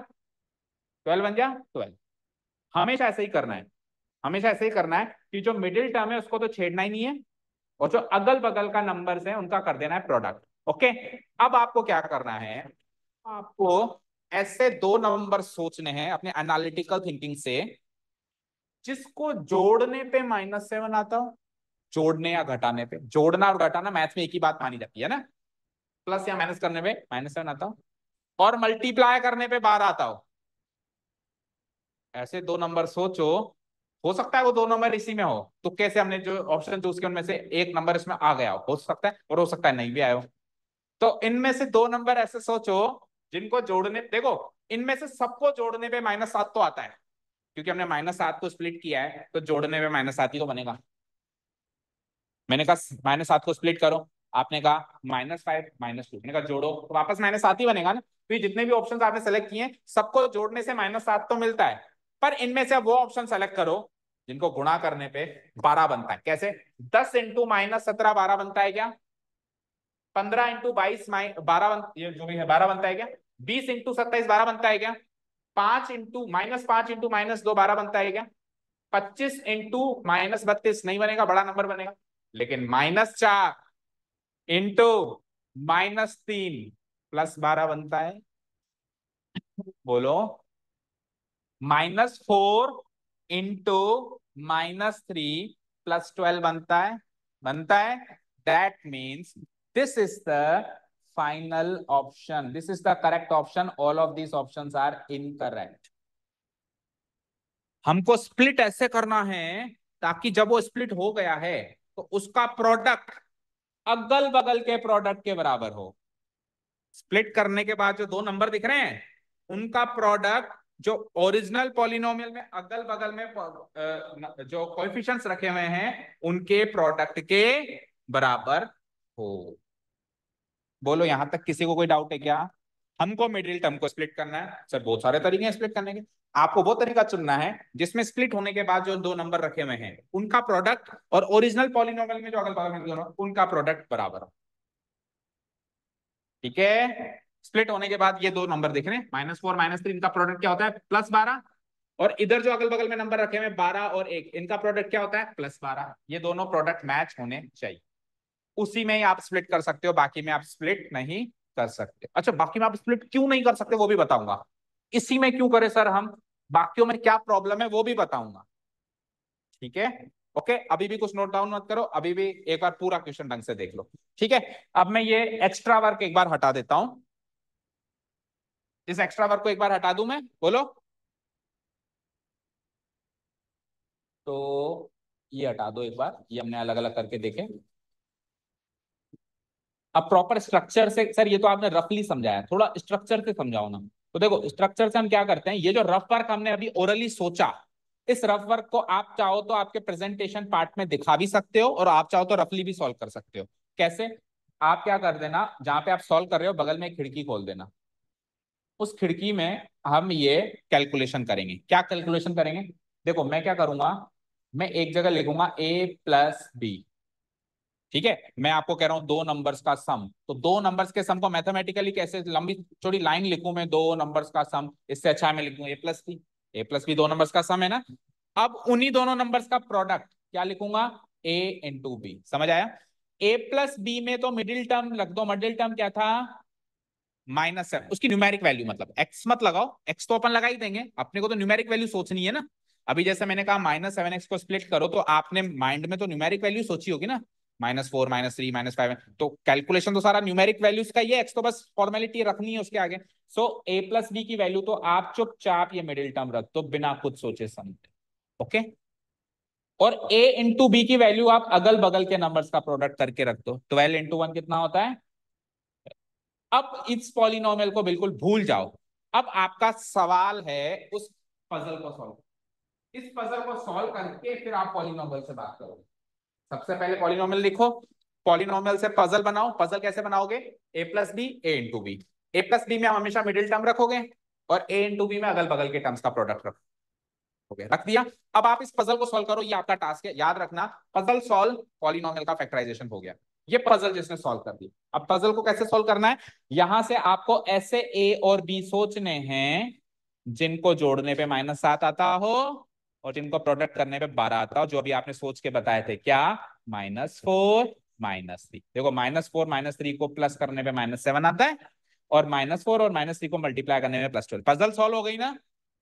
12 बन जा, 12। हमेशा ऐसे ही करना है, हमेशा ऐसे ही करना है कि जो मिडिल टर्म है उसको तो छेड़ना ही नहीं है, और जो अगल बगल का नंबर्स है उनका कर देना है प्रोडक्ट। ओके, अब आपको क्या करना है, आपको ऐसे दो नंबर सोचने हैं अपने एनालिटिकल थिंकिंग से, जिसको जोड़ने पे -7 आता हो। जोड़ने या घटाने पे, जोड़ना और घटाना मैथ्स में एक ही बात मानी जाती है ना, प्लस या माइनस करने पे -7 आता हो, और मल्टीप्लाई करने पे 12 आता हो। ऐसे दो नंबर सोचो, हो सकता है वो दो नंबर इसी में हो, तो कैसे हमने जो ऑप्शन चूज किया उनमें से एक नंबर इसमें आ गया हो सकता है, और हो सकता है नहीं भी आया हो। तो इनमें से दो नंबर ऐसे सोचो जिनको जोड़ने, देखो इनमें से सबको जोड़ने पे -7 तो आता है, क्योंकि हमने -7 को स्प्लिट किया है, तो जोड़ने में -7 ही तो बनेगा। मैंने कहा -7 को स्प्लिट करो, आपने कहा -5 -2, मैंने कहा जोड़ो तो वापस -7 ही बनेगा ना। तो ये जितने भी ऑप्शन आपने सेलेक्ट किए सबको जोड़ने से -7 तो मिलता है, पर इनमें से अब वो ऑप्शन सेलेक्ट करो जिनको गुणा करने पे 12 बनता है। कैसे? 10 × -17 12 बनता है क्या? 15 × 22 12 ये जो भी है 12 बनता है क्या? 20 × 27 12 बनता है क्या? 5 × -5 × -2 12 बनता है क्या? 25 × -32 नहीं बनेगा, बड़ा नंबर बनेगा। लेकिन -4 × -3 +12 बनता है। बोलो। -4 × -3 +12 बनता है, बनता है। That means this is the final option, this is the correct option, all of these options are incorrect. हमको स्प्लिट ऐसे करना है ताकि जब वो स्प्लिट हो गया है तो उसका प्रोडक्ट अगल बगल के प्रोडक्ट के बराबर हो। स्प्लिट करने के बाद जो दो नंबर दिख रहे हैं उनका प्रोडक्ट जो ओरिजिनल पॉलिनोमियल में अगल बगल में जो कोएफिशिएंट्स रखे हुए हैं उनके प्रोडक्ट के बराबर हो। बोलो, यहां तक किसी को कोई डाउट है क्या? हमको मिडिल टर्म को स्प्लिट करना है सर, बहुत सारे तरीके हैं स्प्लिट करने के। आपको वो तरीका चुनना है जिसमें स्प्लिट होने के बाद जो दो नंबर रखे हुए हैं उनका प्रोडक्ट और ओरिजिनल पॉलिनोमियल में जो अगल बगल में दोनों उनका प्रोडक्ट बराबर हो। ठीक है, स्प्लिट होने के बाद ये दो नंबर देख रहे हैं, -4 -3, इनका प्रोडक्ट क्या होता है +12। और इधर जो अगल बगल में नंबर रखे हुए 12 और 1, इनका प्रोडक्ट क्या होता है +12। ये दोनों प्रोडक्ट मैच होने चाहिए, उसी में ही आप स्प्लिट कर सकते हो, बाकी में आप स्प्लिट नहीं कर सकते। अच्छा, बाकी में आप स्प्लिट क्यों नहीं कर सकते वो भी बताऊंगा, इसी में क्यों करें सर हम, बाकियों में क्या प्रॉब्लम है वो भी बताऊंगा। ठीक है, ओके, अभी भी कुछ नोट डाउन मत करो, अभी भी एक बार पूरा क्वेश्चन ढंग से देख लो। ठीक है, अब मैं ये एक्स्ट्रा वर्क एक बार हटा देता हूं, इस एक्स्ट्रा वर्क को एक बार हटा दूं मैं, बोलो। तो ये हटा दो एक बार, ये हमने अलग अलग करके देखे। अब प्रॉपर स्ट्रक्चर से, सर ये तो आपने रफली समझाया, थोड़ा स्ट्रक्चर से समझाओ ना। तो देखो स्ट्रक्चर से हम क्या करते हैं, ये जो रफ वर्क हमने अभी ओरली सोचा, इस रफ वर्क को आप चाहो तो आपके प्रेजेंटेशन पार्ट में दिखा भी सकते हो, और आप चाहो तो रफली भी सॉल्व कर सकते हो। कैसे, आप क्या कर देना, जहां पे आप सॉल्व कर रहे हो बगल में एक खिड़की खोल देना, उस खिड़की में हम ये कैलकुलेशन करेंगे। क्या कैलकुलेशन करेंगे, देखो मैं क्या करूंगा, मैं एक जगह लिखूंगा A+B। ठीक है, मैं आपको कह रहा हूं दो नंबर्स का सम, तो दो नंबर्स के सम को मैथमेटिकली कैसे लंबी चौड़ी लाइन लिखूं मैं, दो नंबर्स का सम, इससे अच्छा मैं लिखूं A+B। A+B दो नंबर्स का सम है ना। अब उन्हीं दोनों नंबर्स का प्रोडक्ट क्या लिखूंगा, A × B। समझ आया, A+B में तो मिडिल टर्म रख दो, मिडिल टर्म क्या था -7, उसकी न्यूमेरिक वैल्यू, मतलब x मत लगाओ, x तो अपन लगा ही देंगे, अपने को तो न्यूमेरिक वैल्यू सोचनी है ना। अभी जैसे मैंने कहा -7x को स्प्लिट करो, तो आपने माइंड में तो न्यूमेरिक वैल्यू सोची होगी ना, -4 -3 -5, तो कैलकुलेशन तो सारा न्यूमेरिक वैल्यूज का ही है, x तो बस फॉर्मेलिटी रखनी है उसके आगे। सो A+B की वैल्यू तो आप चुपचाप ये मिडिल टर्म रख दो बिना कुछ सोचे समझे। ओके, और A × B की वैल्यू आप अगल बगल के नंबर्स का प्रोडक्ट करके रख दो, 12 × 1 कितना होता है। अब इस पॉलिनोमियल को बिल्कुल भूल जाओ, अब आपका सवाल है उस पजल को सॉल्व, इस पजल को सॉल्व करके फिर आप पॉलिनोमियल से बात करो। सबसे पहले पॉलिनोमियल लिखो, पॉलिनोमियल से पजल बनाओ। पजल कैसे बनाओगे, A+B A × B, A+B में आप हमेशा मिडिल टर्म रखोगे, और A × B में अगल बगल के टर्म्स का प्रोडक्ट रखोगे। रख दिया, अब आप इस पजल को सॉल्व करो, ये आपका टास्क है, याद रखना पजल सॉल्व पॉलिनोमियल का फैक्टराइजेशन हो गया। ये पजल जिसने सॉल्व कर दी, अब पजल को कैसे सॉल्व करना है, यहां से आपको ऐसे A और B सोचने हैं जिनको जोड़ने पे -7 आता हो, और जिनको प्रोडक्ट करने पे 12 आता हो, जो अभी आपने सोच के बताए थे, क्या -4 -3। देखो -4 -3 को प्लस करने पे -7 आता है, और -4 और -3 को मल्टीप्लाई करने में +12। पजल सॉल्व हो गई ना।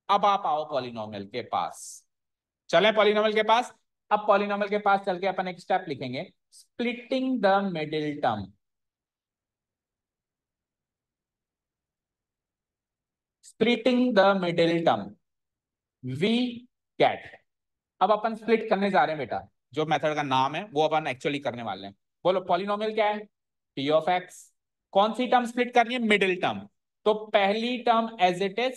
अब आप आओ पॉलिनोमियल के पास, चलें पॉलिनोमियल के पास। अब पॉलिनोमियल के पास चल के अपन एक स्टेप लिखेंगे, splitting the middle term. Splitting the middle term, we get. अब अपन स्प्लिट करने जा रहे हैं बेटा, जो मेथड का नाम है वो अपन एक्चुअली करने वाले हैं। बोलो पॉलिनोमियल क्या है, P(x), कौन सी टर्म स्प्लिट करनी है, मिडिल टर्म। तो पहली टर्म एज इट इज,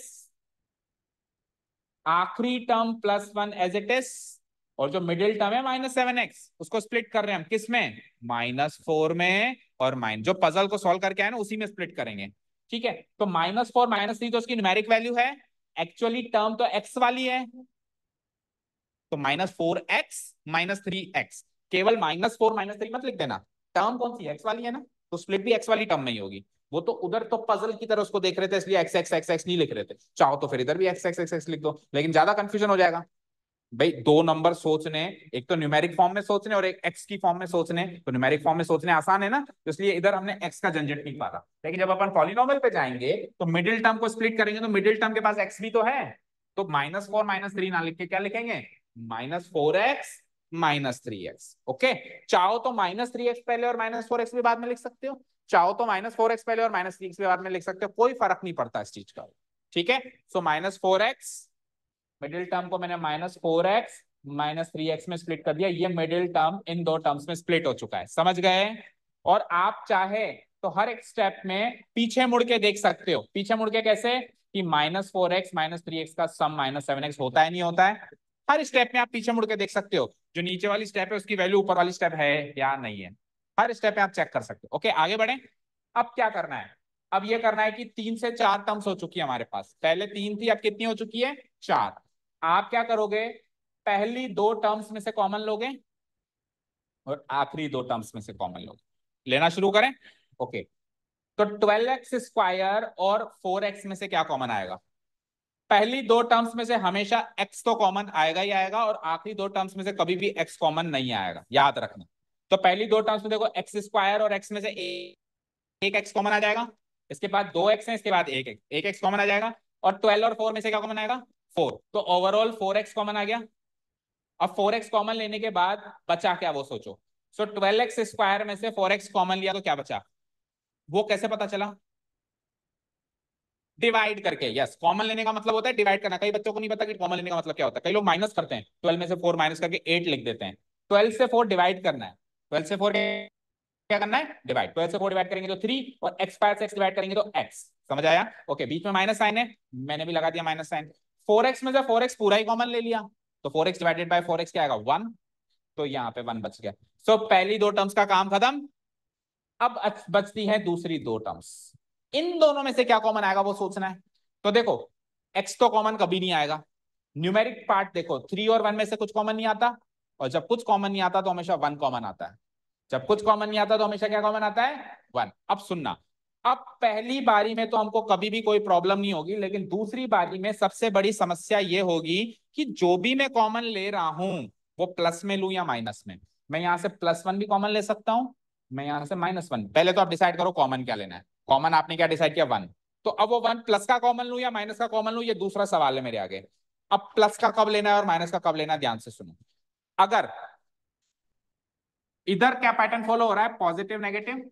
आखिरी टर्म +1 एज इट इज, और जो मिडिल टर्म है -7x, उसको स्प्लिट कर रहे हैं हम किस में, -4 में, और जो पजल को सॉल्व करके आए ना उसी में स्प्लिट करेंगे। ठीक है, तो -4 -3 तो उसकी न्यूमेरिक वैल्यू है, एक्चुअली टर्म तो x वाली है, तो -4x -3x, केवल -4 -3 मत लिख देना, टर्म कौन सी x वाली है ना, तो स्प्लिट भी x वाली टर्म में ही होगी। वो तो उधर तो पजल की तरह उसको देख रहे थे, इसलिए x नहीं लिख रहे थे, चाहो तो फिर इधर भी x लिख दो, लेकिन ज्यादा कंफ्यूजन हो जाएगा भाई। दो नंबर सोचने, एक तो न्यूमेरिक फॉर्म में सोचने और एक एक्स की फॉर्म में सोचने, तो न्यूमेरिक फॉर्म में सोचने आसान है ना, तो इसलिए इधर हमने एक्स का झंझट नहीं पाला। लेकिन जब अपन पॉलिनोमियल पे जाएंगे तो मिडिल टर्म को स्प्लिट करेंगे, तो मिडिल टर्म के पास एक्स भी तो है, तो -4 -3 ना लिख के क्या लिखेंगे, -4x -3x। ओके, चाहो तो -3x पहले और -4x भी बाद में लिख सकते हो, चाहो तो -4x पहले और -3x भी बाद में लिख सकते हो, कोई फर्क नहीं पड़ता इस चीज का। ठीक है, सो -4x, मिडिल टर्म को मैंने -4x -3x में स्प्लिट कर दिया, ये मिडिल टर्म इन दो टर्म्स में स्प्लिट हो चुका है, समझ गए। और आप चाहे तो हर एक स्टेप में पीछे मुड़ के देख सकते हो, पीछे मुड़ के कैसे, कि -4x -3x का सम -7x होता है नहीं होता है, हर स्टेप में आप पीछे मुड़ के देख सकते हो, जो नीचे वाली स्टेप है उसकी वैल्यू ऊपर वाली स्टेप है या नहीं है, हर स्टेप में आप चेक कर सकते हो। ओके, आगे बढ़े। अब क्या करना है, अब ये करना है कि 3 से 4 टर्म्स हो चुकी है हमारे पास, पहले 3 थी, अब कितनी हो चुकी है, 4। आप क्या करोगे, पहली दो टर्म्स में से कॉमन लोगे, और आखिरी दो टर्म्स में से कॉमन लोगे, लेना शुरू करें। ओके, तो 12x² और 4x में से क्या कॉमन आएगा? पहली दो टर्म्स में से हमेशा x तो कॉमन आएगा ही आएगा, और आखिरी दो टर्म्स में से कभी भी x कॉमन नहीं आएगा, याद रखना। तो पहली दो टर्म्स में देखो x² और x में से एक x कॉमन आ जाएगा, इसके बाद 2x है, इसके बाद एक x कॉमन आ जाएगा, और 12 और 4 में से क्या कॉमन आएगा? 4। तो ओवरऑल 4x कॉमन आ गया। अब 4x कॉमन लेने के बाद बचा क्या, वो सोचो। सो 12x² में से 4x कॉमन लिया तो क्या बचा? वो कैसे पता चला? डिवाइड करके। यस, कॉमन लेने का मतलब होता है डिवाइड करना। कई बच्चों को नहीं पता कि कॉमन लेने का मतलब क्या होता है। कई लोग माइनस करते हैं, 12 में से 4 माइनस करके 8 लिख देते हैं। 12 से 4 डिवाइड करना है। 12 से 4 क्या करना है? डिवाइड। 12 से 4 डिवाइड करेंगे तो 3, और x² से x डिवाइड करेंगे तो x। समझ आया? ओके, बीच में माइनस साइन है, मैंने भी लगा दिया माइनस साइन। 4x में से 4x पूरा ही कॉमन ले लिया, तो 4x डिवाइडेड बाय 4x क्या आएगा? 1। तो यहाँ पे 1 बच गया। सो पहली दो टर्म्स का काम खत्म। अब बचती है दूसरी दो टर्म्स। इन दोनों में से क्या कॉमन आएगा वो सोचना है। तो देखो, x तो कॉमन कभी नहीं आएगा। न्यूमेरिक पार्ट देखो, 3 और 1 में से कुछ कॉमन नहीं आता, और जब कुछ कॉमन नहीं आता तो हमेशा 1 कॉमन आता है। जब कुछ कॉमन नहीं आता तो हमेशा क्या कॉमन आता है? 1। अब सुनना, अब पहली बारी में तो हमको कभी भी कोई प्रॉब्लम नहीं होगी, लेकिन दूसरी बारी में सबसे बड़ी समस्या ये होगी कि जो भी मैं कॉमन ले रहा हूं वो प्लस में लूं या माइनस में। मैं यहां से +1 भी कॉमन ले सकता हूं, मैं यहां से -1। पहले तो आप डिसाइड करो कॉमन क्या लेना है। कॉमन आपने क्या डिसाइड किया? 1। तो अब वो 1 प्लस का कॉमन लूं या माइनस का कॉमन लूं, ये दूसरा सवाल है मेरे आगे। अब प्लस का कब लेना है और माइनस का कब लेना है, ध्यान से सुनो। अगर इधर क्या पैटर्न फॉलो हो रहा है? Positive negative.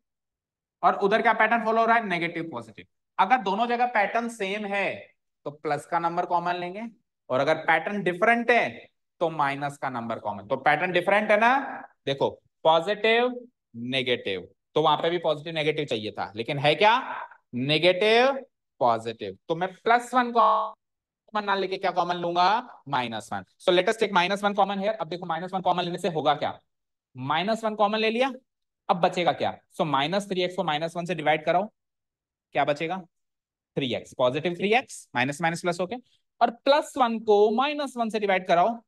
और उधर क्या पैटर्न फॉलो हो रहा है? Negative positive. अगर दोनों जगह पैटर्न सेम है तो प्लस का नंबर कॉमन लेंगे, और अगर पैटर्न डिफरेंट है तो माइनस का नंबर कॉमन। तो पैटर्न डिफरेंट है ना, देखो, पॉजिटिव नेगेटिव, तो वहां पे भी पॉजिटिव नेगेटिव चाहिए था, लेकिन है क्या? Negative positive. तो मैं +1 कॉमन ना लेके क्या कॉमन लूंगा? -1। So let us take -1 common here. अब देखो, -1 कॉमन लेने से होगा क्या? -1 कॉमन ले लिया, अब बचेगा क्या? सो -3x को -1 से डिवाइड कराओ, क्या बचेगा? 3x। Positive 3x, minus minus plus हो गया। और +1 को -1 से डिवाइड कराओ,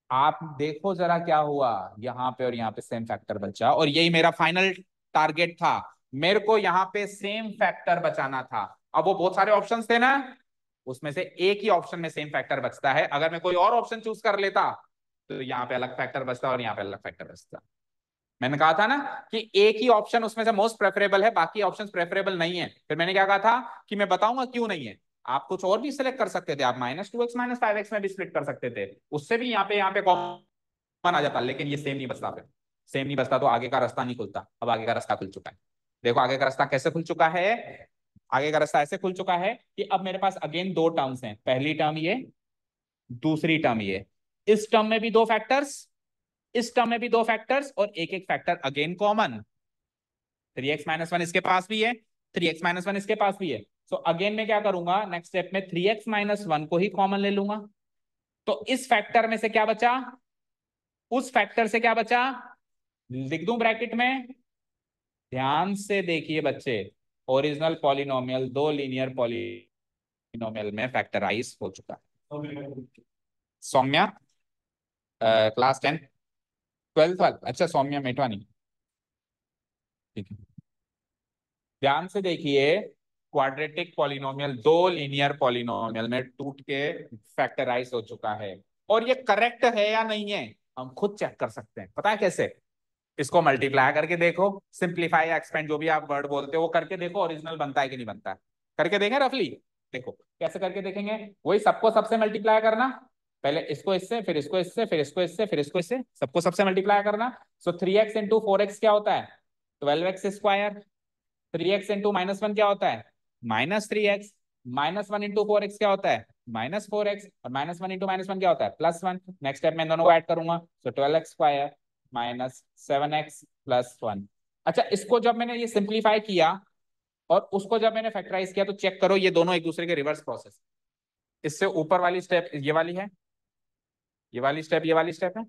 आप देखो जरा क्या हुआ। यहां पे और यहां पे सेम फैक्टर बचा, और यही मेरा फाइनल टारगेट था। मेरे को यहां पे सेम फैक्टर बचाना था। अब वो बहुत सारे ऑप्शंस थे ना, उसमें से एक ही ऑप्शन में सेम फैक्टर बचता है। अगर मैं कोई और ऑप्शन चूज कर लेता तो यहाँ पे अलग फैक्टर बचता और यहाँ पे अलग फैक्टर बचता। मैंने कहा था ना कि एक ही ऑप्शन उसमें से मोस्ट प्रेफरेबल है, बाकी ऑप्शंस प्रेफरेबल नहीं है। फिर मैंने क्या कहा था कि मैं बताऊंगा क्यों नहीं है। आप कुछ और भी सिलेक्ट कर सकते थे, आप -2x -5x में भी स्प्लिट कर सकते थे, उससे भी यहाँ पे कॉमन आ जाता, लेकिन ये सेम नहीं बचता। फिर सेम नहीं बचता तो आगे का रास्ता नहीं खुलता। अब आगे का रास्ता खुल चुका है। देखो आगे का रास्ता कैसे खुल चुका है। आगे का रास्ता ऐसे खुल चुका है कि अब मेरे पास अगेन दो टर्म्स हैं, पहली टर्म ये, दूसरी टर्म ये। इस टर्म में भी दो फैक्टर्स, इस टर्म में भी दो फैक्टर्स, और एक एक फैक्टर अगेन कॉमन। 3x-1 इसके पास भी है, 3x-1 इसके पास भी है। सो अगेन मैं क्या करूंगा, नेक्स्ट स्टेप में 3x-1 को ही कॉमन ले लूंगा। तो इस फैक्टर में से क्या बचा? उस फैक्टर से क्या बचा? लिख दूं ब्रैकेट में? ध्यान से देखिए बच्चे, ओरिजिनल पॉलिनोमियल दो लीनियर पॉलिनोमियल में फैक्टराइज हो चुका है। सौम्या, क्लास 10 12th वाला? अच्छा, सौम्या मेटवानी, ठीक है। ध्यान से देखिए, क्वाड्रेटिक पॉलिनोमियल दो लीनियर पॉलिनोमियल में टूट के फैक्टराइज हो चुका है। और ये करेक्ट है या नहीं है हम खुद चेक कर सकते हैं। पता है कैसे? इसको मल्टीप्लाई करके देखो, सिंप्लीफाई या एक्सपेंड जो भी आप वर्ड बोलते हो वो करके देखो, ओरिजिनल बनता है कि नहीं बनता है। करके देखें रफली। देखो कैसे करके देखेंगे। वही सबको सबसे मल्टीप्लाई करना, पहले इसको इससे, फिर इसको इससे, फिर इसको इससे, फिर इसको इससे, सबको सबसे मल्टीप्लाई करना। सो 3x इंटू 4x क्या होता है? 12x²। 3x इंटू -1 क्या होता है? -3x। -1 इंटू 4x क्या होता है? -4x। और -1 इंटू -1 क्या होता है? +1। नेक्स्ट स्टेप में दोनों को ऐड करूंगा, तो 12x² -7x+1। अच्छा, इसको जब मैंने ये सिंप्लीफाई किया और उसको जब मैंने फैक्टराइज किया तो चेक करो, ये दोनों एक दूसरे के रिवर्स प्रोसेस। इससे ऊपर वाली स्टेप ये वाली है, ये वाली स्टेप ये वाली स्टेप है,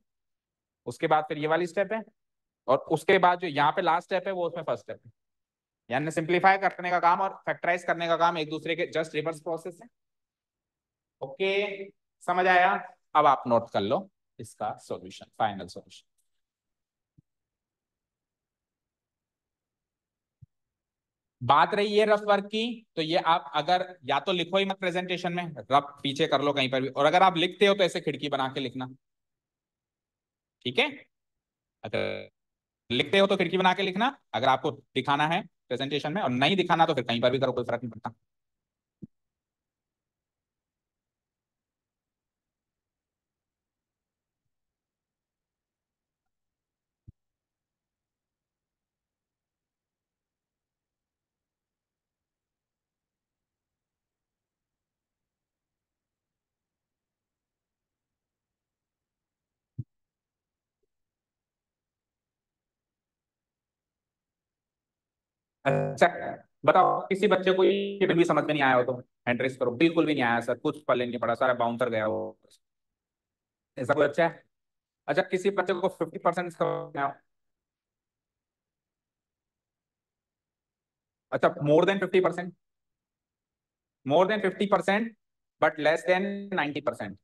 उसके बाद फिर ये वाली स्टेप है, और उसके बाद जो यहाँ पे लास्ट स्टेप है वो उसमें फर्स्ट स्टेप है। यानी सिंप्लीफाई करने का काम और फैक्टराइज करने का काम एक दूसरे के जस्ट रिवर्स प्रोसेस है। ओके, समझ आया? अब आप नोट कर लो इसका सॉल्यूशन, फाइनल सॉल्यूशन। बात रही ये रफ वर्क की, तो ये आप अगर या तो लिखो ही मत प्रेजेंटेशन में, रफ पीछे कर लो कहीं पर भी, और अगर आप लिखते हो तो ऐसे खिड़की बना के लिखना। ठीक है, अगर लिखते हो तो खिड़की बना के लिखना, अगर आपको दिखाना है प्रेजेंटेशन में, और नहीं दिखाना तो फिर कहीं पर भी करो, कोई फर्क नहीं पड़ता। अच्छा, बताओ किसी बच्चे को ये भी समझ में नहीं आया हो तो हैंड रेस करो। बिल्कुल भी नहीं आया सर, कुछ पल्ले नहीं पड़ा, सारा बाउंसर गया वो। ऐसा कोई बच्चा है? अच्छा, किसी बच्चे को 50% समझ में आया? अच्छा, more than 50%? More than 50%, but less than 90%?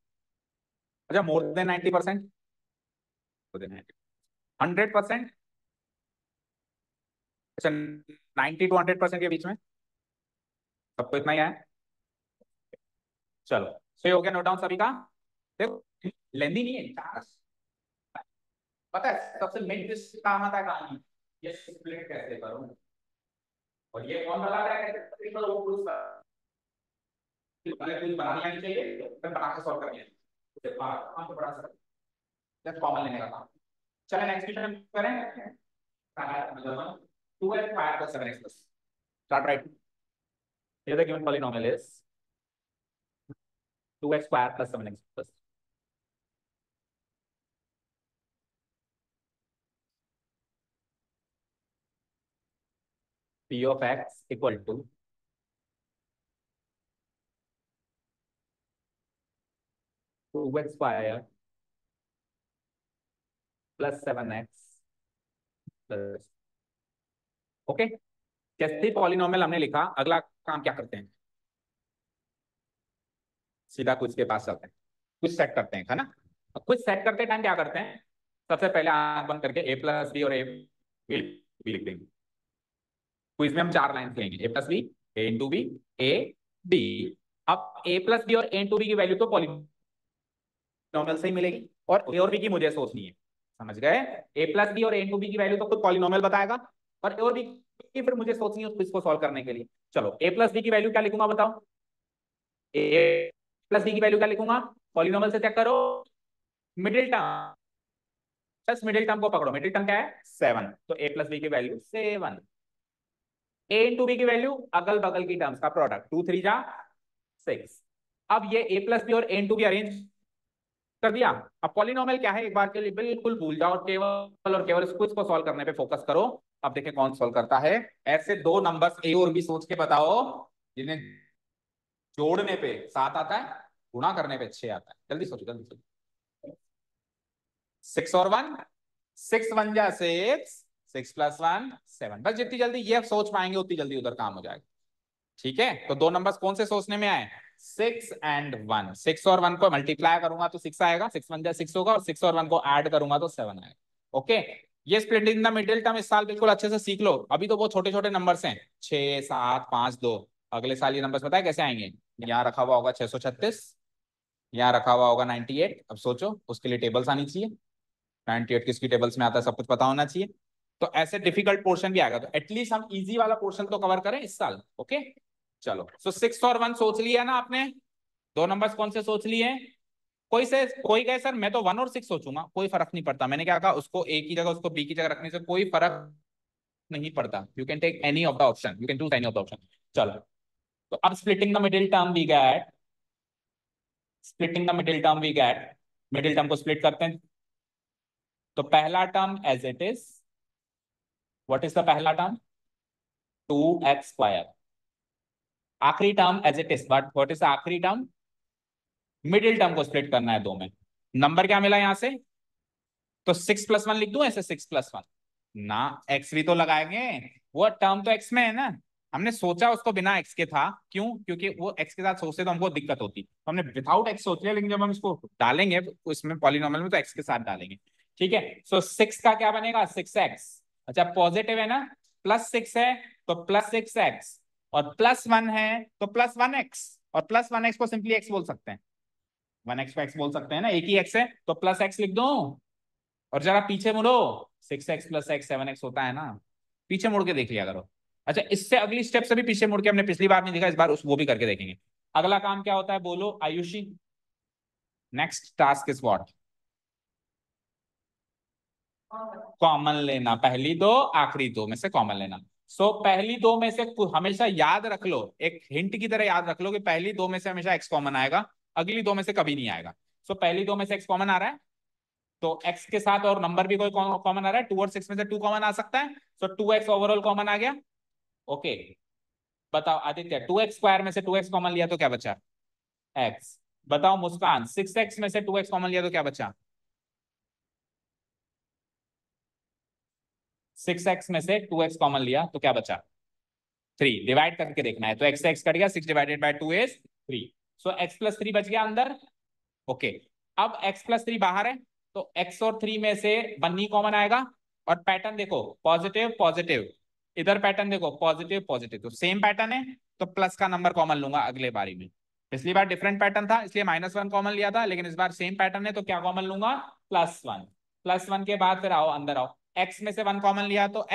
अच्छा, मोर देन 90%? 100%? अच्छा, 90 to 100% के बीच में सबको इतना ही आया? चलो, सही हो गया, नोट डाउन सभी का। देखो, लेंदी नहीं है, पता है सबसे मेन ट्विस्ट कहाँ था कहानी, ये स्प्लिट कैसे करूं, और ये कौन बता रहा है कैसे split करूं, वो प्रूफ पहले कुछ बनानी आनी चाहिए, फिर बना के सॉल्व करनी है, उसके बाद हम तो बड़ा सा जस्ट कॉमन लेने का काम। चलो नेक्स्ट क्वेश्चन करें। 2x squared plus 7x plus, start right. Here the given polynomial is 2x squared plus 7x plus. P of x equal to 2x squared plus 7x plus. Okay, जैसे ही polynomial हमने लिखा, अगला काम क्या करते हैं? सीधा कुछ के पास चलते हैं, कुछ सेट करते हैं, है ना? अब कुछ सेट करते टाइम क्या करते हैं? सबसे पहले आंख बंद करके ए प्लस बी और ए बी लिख देंगे। क्विज में हम 4 लाइन लेंगे, A plus B, A into B, A B. अब ए प्लस बी और ए इंटू बी की वैल्यू तो पॉलिनोमियल से ही मिलेगी, और ए और बी की मुझे सोचनी है। समझ गए? ए प्लस बी और ए इंटू बी की वैल्यू तो खुद पॉलिनोमियल बताएगा, और ए और बी की फिर मुझे सोचनी है उस क्विज को सॉल्व करने के लिए। चलो, ए प्लस बी की वैल्यू क्या लिखूंगा बताओ? ए प्लस बी की वैल्यू क्या लिखूंगा? पॉलिनोमियल से चेक करो, मिडिल टर्म, बस मिडिल टर्म को पकड़ो। मिडिल टर्म क्या है? 7, तो ए प्लस बी की वैल्यू 7। ए इंटू बी की वैल्यू अगल बगल की टर्म्स का प्रोडक्ट, 2 3 जा 6। अब ये ए प्लस बी और ए इंटू बी अरेंज कर दिया। अब पॉलिनोमियल क्या है एक बार के लिए बिल्कुल भूल जाओ, केवल और केवल इस क्विज को सॉल्व करने पे फोकस करो। अब देखें कौन सॉल्व करता है। ऐसे दो नंबर्स ए और बी सोच के बताओ जिन्हें जोड़ने पे 7 आता है, गुणा करने पे 6 आता है। जल्दी सोचो, जल्दी सोचो। 6 और 1, 6 1 जा 6, 6 + 1 7। बस जितनी जल्दी ये सोच पाएंगे उतनी जल्दी उधर काम हो जाएगा। ठीक है, तो दो नंबर्स कौन से सोचने में आए? 6 and 1। 6 और 1 को मल्टीप्लाई करूंगा तो 6 आएगा, 6 1 जा 6 होगा, और 6 और 1 को ऐड करूंगा तो 7 आएगा। ओके, ये स्प्लिटिंग द मिडिल टर्म इस साल बिल्कुल अच्छे से सीख लो। अभी तो वो छोटे छोटे नंबर्स हैं, 6 7 5 2। अगले साल ये नंबर्स पता है कैसे आएंगे? यहाँ रखा हुआ होगा 636, यहाँ रखा हुआ होगा 98। अब सोचो, उसके लिए टेबल्स आनी चाहिए। 98 किसकी टेबल्स में आता है, सब कुछ पता होना चाहिए। तो ऐसे डिफिकल्ट पोर्शन भी आएगा, तो एटलीस्ट हम इजी वाला पोर्शन तो कवर करें इस साल। ओके, चलो। सो 6 और 1 सोच लिया ना आपने? दो नंबर्स कौन से सोच लिए? कोई कहे सर मैं तो 1 और 6 सोचूंगा, कोई फर्क नहीं पड़ता। मैंने क्या कहा, उसको ए की जगह उसको बी की जगह रखने से कोई फर्क नहीं पड़ता। You can take any of the option, you can choose any of the option. चलो, तो अब splitting the middle term we get, middle term को स्प्लिट करते हैं। तो पहला term as it is, what is the पहला टर्म? 2x square. आखिरी term as it is, but what is the आखिरी टर्म? मिडिल टर्म को स्प्लिट करना है दो में। नंबर क्या मिला यहां से? तो 6 + 1 लिख दूं ऐसे, 6 + 1 ना, एक्स भी तो लगाएंगे। वो टर्म तो एक्स में है ना, हमने सोचा उसको बिना एक्स के था। क्यों? क्योंकि वो एक्स के साथ सोचते तो हमको दिक्कत होती, तो हमने विदाउट एक्स सोच लिया। लेकिन जब हम इसको डालेंगे उसमें पॉलिनोमियल में, तो एक्स के साथ डालेंगे। ठीक है, सो 6 का क्या बनेगा? 6x। अच्छा, पॉजिटिव है ना, +6 है, तो +6x, और +1 है तो +1x, और +1x को सिंपली x बोल सकते हैं, 1x को x बोल सकते हैं ना, एक ही x है तो +x लिख दो। और जरा पीछे मुड़ो, 6x + x 7x होता है ना, पीछे मुड़ के देख लिया करो। अच्छा, इससे अगली स्टेप से भी पीछे मुड़ के, हमने पिछली बार नहीं देखा, इस बार उस वो भी करके देखेंगे। अगला काम क्या होता है बोलो Ayushi? Next task is what? Common लेना, पहली दो आखिरी दो में से कॉमन लेना। पहली दो में से हमेशा याद रख लो, एक हिंट की तरह याद रख लो कि पहली दो में से हमेशा x कॉमन आएगा, अगली दो में से कभी नहीं आएगा। पहली दो में से x कॉमन आ रहा है, तो x के साथ और नंबर भी कोई कॉमन आ रहा है, 2 और 6 में से 2 कॉमन आ सकता है, 2x ओवरऑल कॉमन आ गया। ओके, बताओ आदित्य, 2x² में से 2x कॉमन लिया तो क्या बचा? x। बताओ मुस्कान, 6x में से 2x कॉमन लिया तो क्या बचा? 6x में से 2x कॉमन लिया तो क्या बचा? 3। डिवाइड करके देखना है, तो x से x कट गया, 6 डिवाइडेड बाय 2 इज 3। x+3 बच गया अंदर। ओके, अब x+3 बाहर है, तो x और 3 में से 1 ही कॉमन आएगा। और पैटर्न देखो, पॉजिटिव पॉजिटिव, इधर पैटर्न देखो पॉजिटिव पॉजिटिव, तो सेम पैटर्न है, तो प्लस का नंबर कॉमन लूंगा अगले बारी में। पिछली बार डिफरेंट पैटर्न था इसलिए -1 कॉमन लिया था, लेकिन इस बार सेम पैटर्न है तो क्या कॉमन लूंगा? +1। +1 के बाद फिर आओ अंदर आओ, x में से 1 कॉमन लिया तो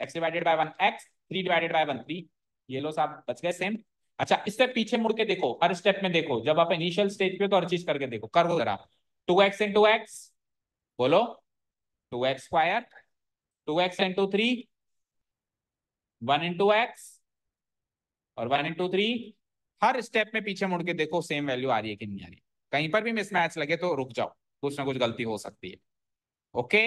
x divided by 1 x, 3 divided by 1 3, ये लो साहब बच गए सेम। अच्छा, इससे पीछे मुड़ के देखो, हर स्टेप में देखो, जब आप इनिशियल स्टेज पे तो हर चीज करके देखो, करो जरा। 2x इंटू एक्स, बोलो 2x², 2x into 3, 1 into x, और 1 इंटू 3। हर स्टेप में पीछे मुड़ के देखो सेम वैल्यू आ रही है कि नहीं आ रही। कहीं पर भी मिसमैच लगे तो रुक जाओ, कुछ ना कुछ गलती हो सकती है। ओके,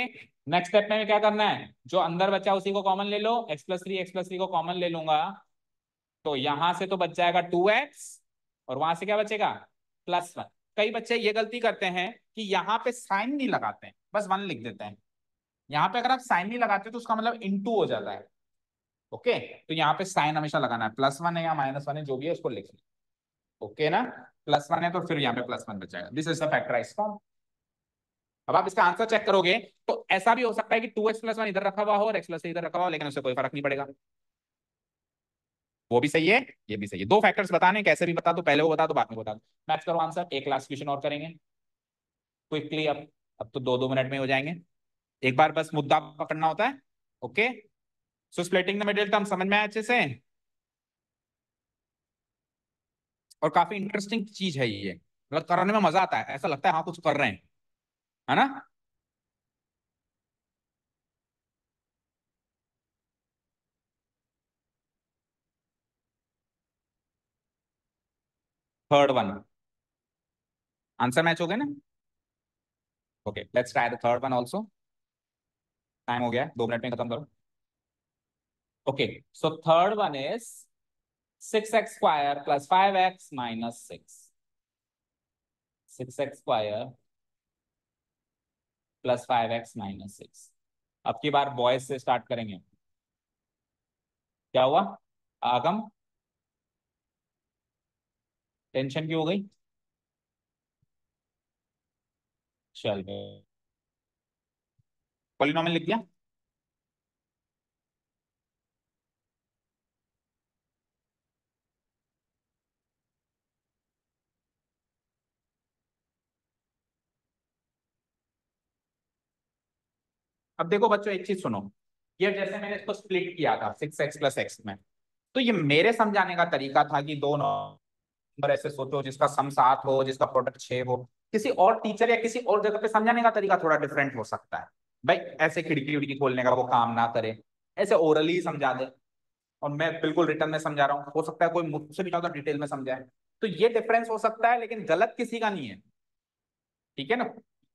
नेक्स्ट स्टेप में क्या करना है, जो अंदर बचा उसी को कॉमन ले लो, x+3 को कॉमन ले लूंगा, तो यहां से तो बच जाएगा 2x, और वहां से क्या बचेगा? +1। कई बच्चे ये गलती करते हैं कि यहाँ पे साइन नहीं लगाते हैं, बस 1 लिख देते हैं। यहाँ पे अगर आप साइन नहीं लगाते तो उसका मतलब इनटू हो जाता है। ओके, तो यहाँ पे साइन हमेशा लगाना है, +1 है या -1 है जो भी है उसको लिख लो। ओके ना, +1 है तो फिर यहाँ पे +1 बच जाएगा। This is the factorised form. अब आप इसका आंसर चेक करोगे तो ऐसा भी हो सकता है कि 2x+1 इधर रखा हुआ हो और x+3 इधर रखा हुआ हो, लेकिन उससे कोई फर्क नहीं पड़ेगा। वो भी सही है, ये भी सही है। दो फैक्टर्स बताने, कैसे भी बता दो, पहले वो बता दो बाद में बता दो। मैच करो आंसर, एक लास्ट क्वेश्चन और करेंगे क्विकली। अब तो 2-2 मिनट में हो जाएंगे, एक बार बस मुद्दा पकड़ना होता है। Okay, splitting the middle term समझ में आया अच्छे से? और काफी इंटरेस्टिंग चीज है ये, मतलब करने में मजा आता है, ऐसा लगता है हाँ कुछ कर रहे हैं, है ना? थर्ड वन, आंसर मैच हो गया ना? Okay, let's try the third one also. Time हो गया, 2 मिनट में खत्म करो। Okay, so third one is 6x² + 5x - 6। 6x² + 5x - 6। अब की बार बॉयज से स्टार्ट करेंगे। क्या हुआ आगम, टेंशन क्यों हो गई? चल, पॉलिनोमियल लिख दिया। अब देखो बच्चों, एक चीज सुनो, ये जैसे मैंने इसको स्प्लिट किया था 6x + x में, तो ये मेरे समझाने का तरीका था कि दो नंबर ऐसे सोचो जिसका सम 7 हो, जिसका प्रोडक्ट 6 हो। किसी और टीचर या किसी और जगह पे समझाने का तरीका थोड़ा डिफरेंट हो सकता है। भाई ऐसे खिड़की उड़की खोलने का वो काम ना करे, ऐसे ओरली समझा दे, और मैं बिल्कुल रिटर्न में समझा रहा हूँ, हो सकता है कोई मुझसे भी ज्यादा डिटेल में समझाए। तो ये डिफरेंस हो सकता है, लेकिन गलत किसी का नहीं है, ठीक है ना?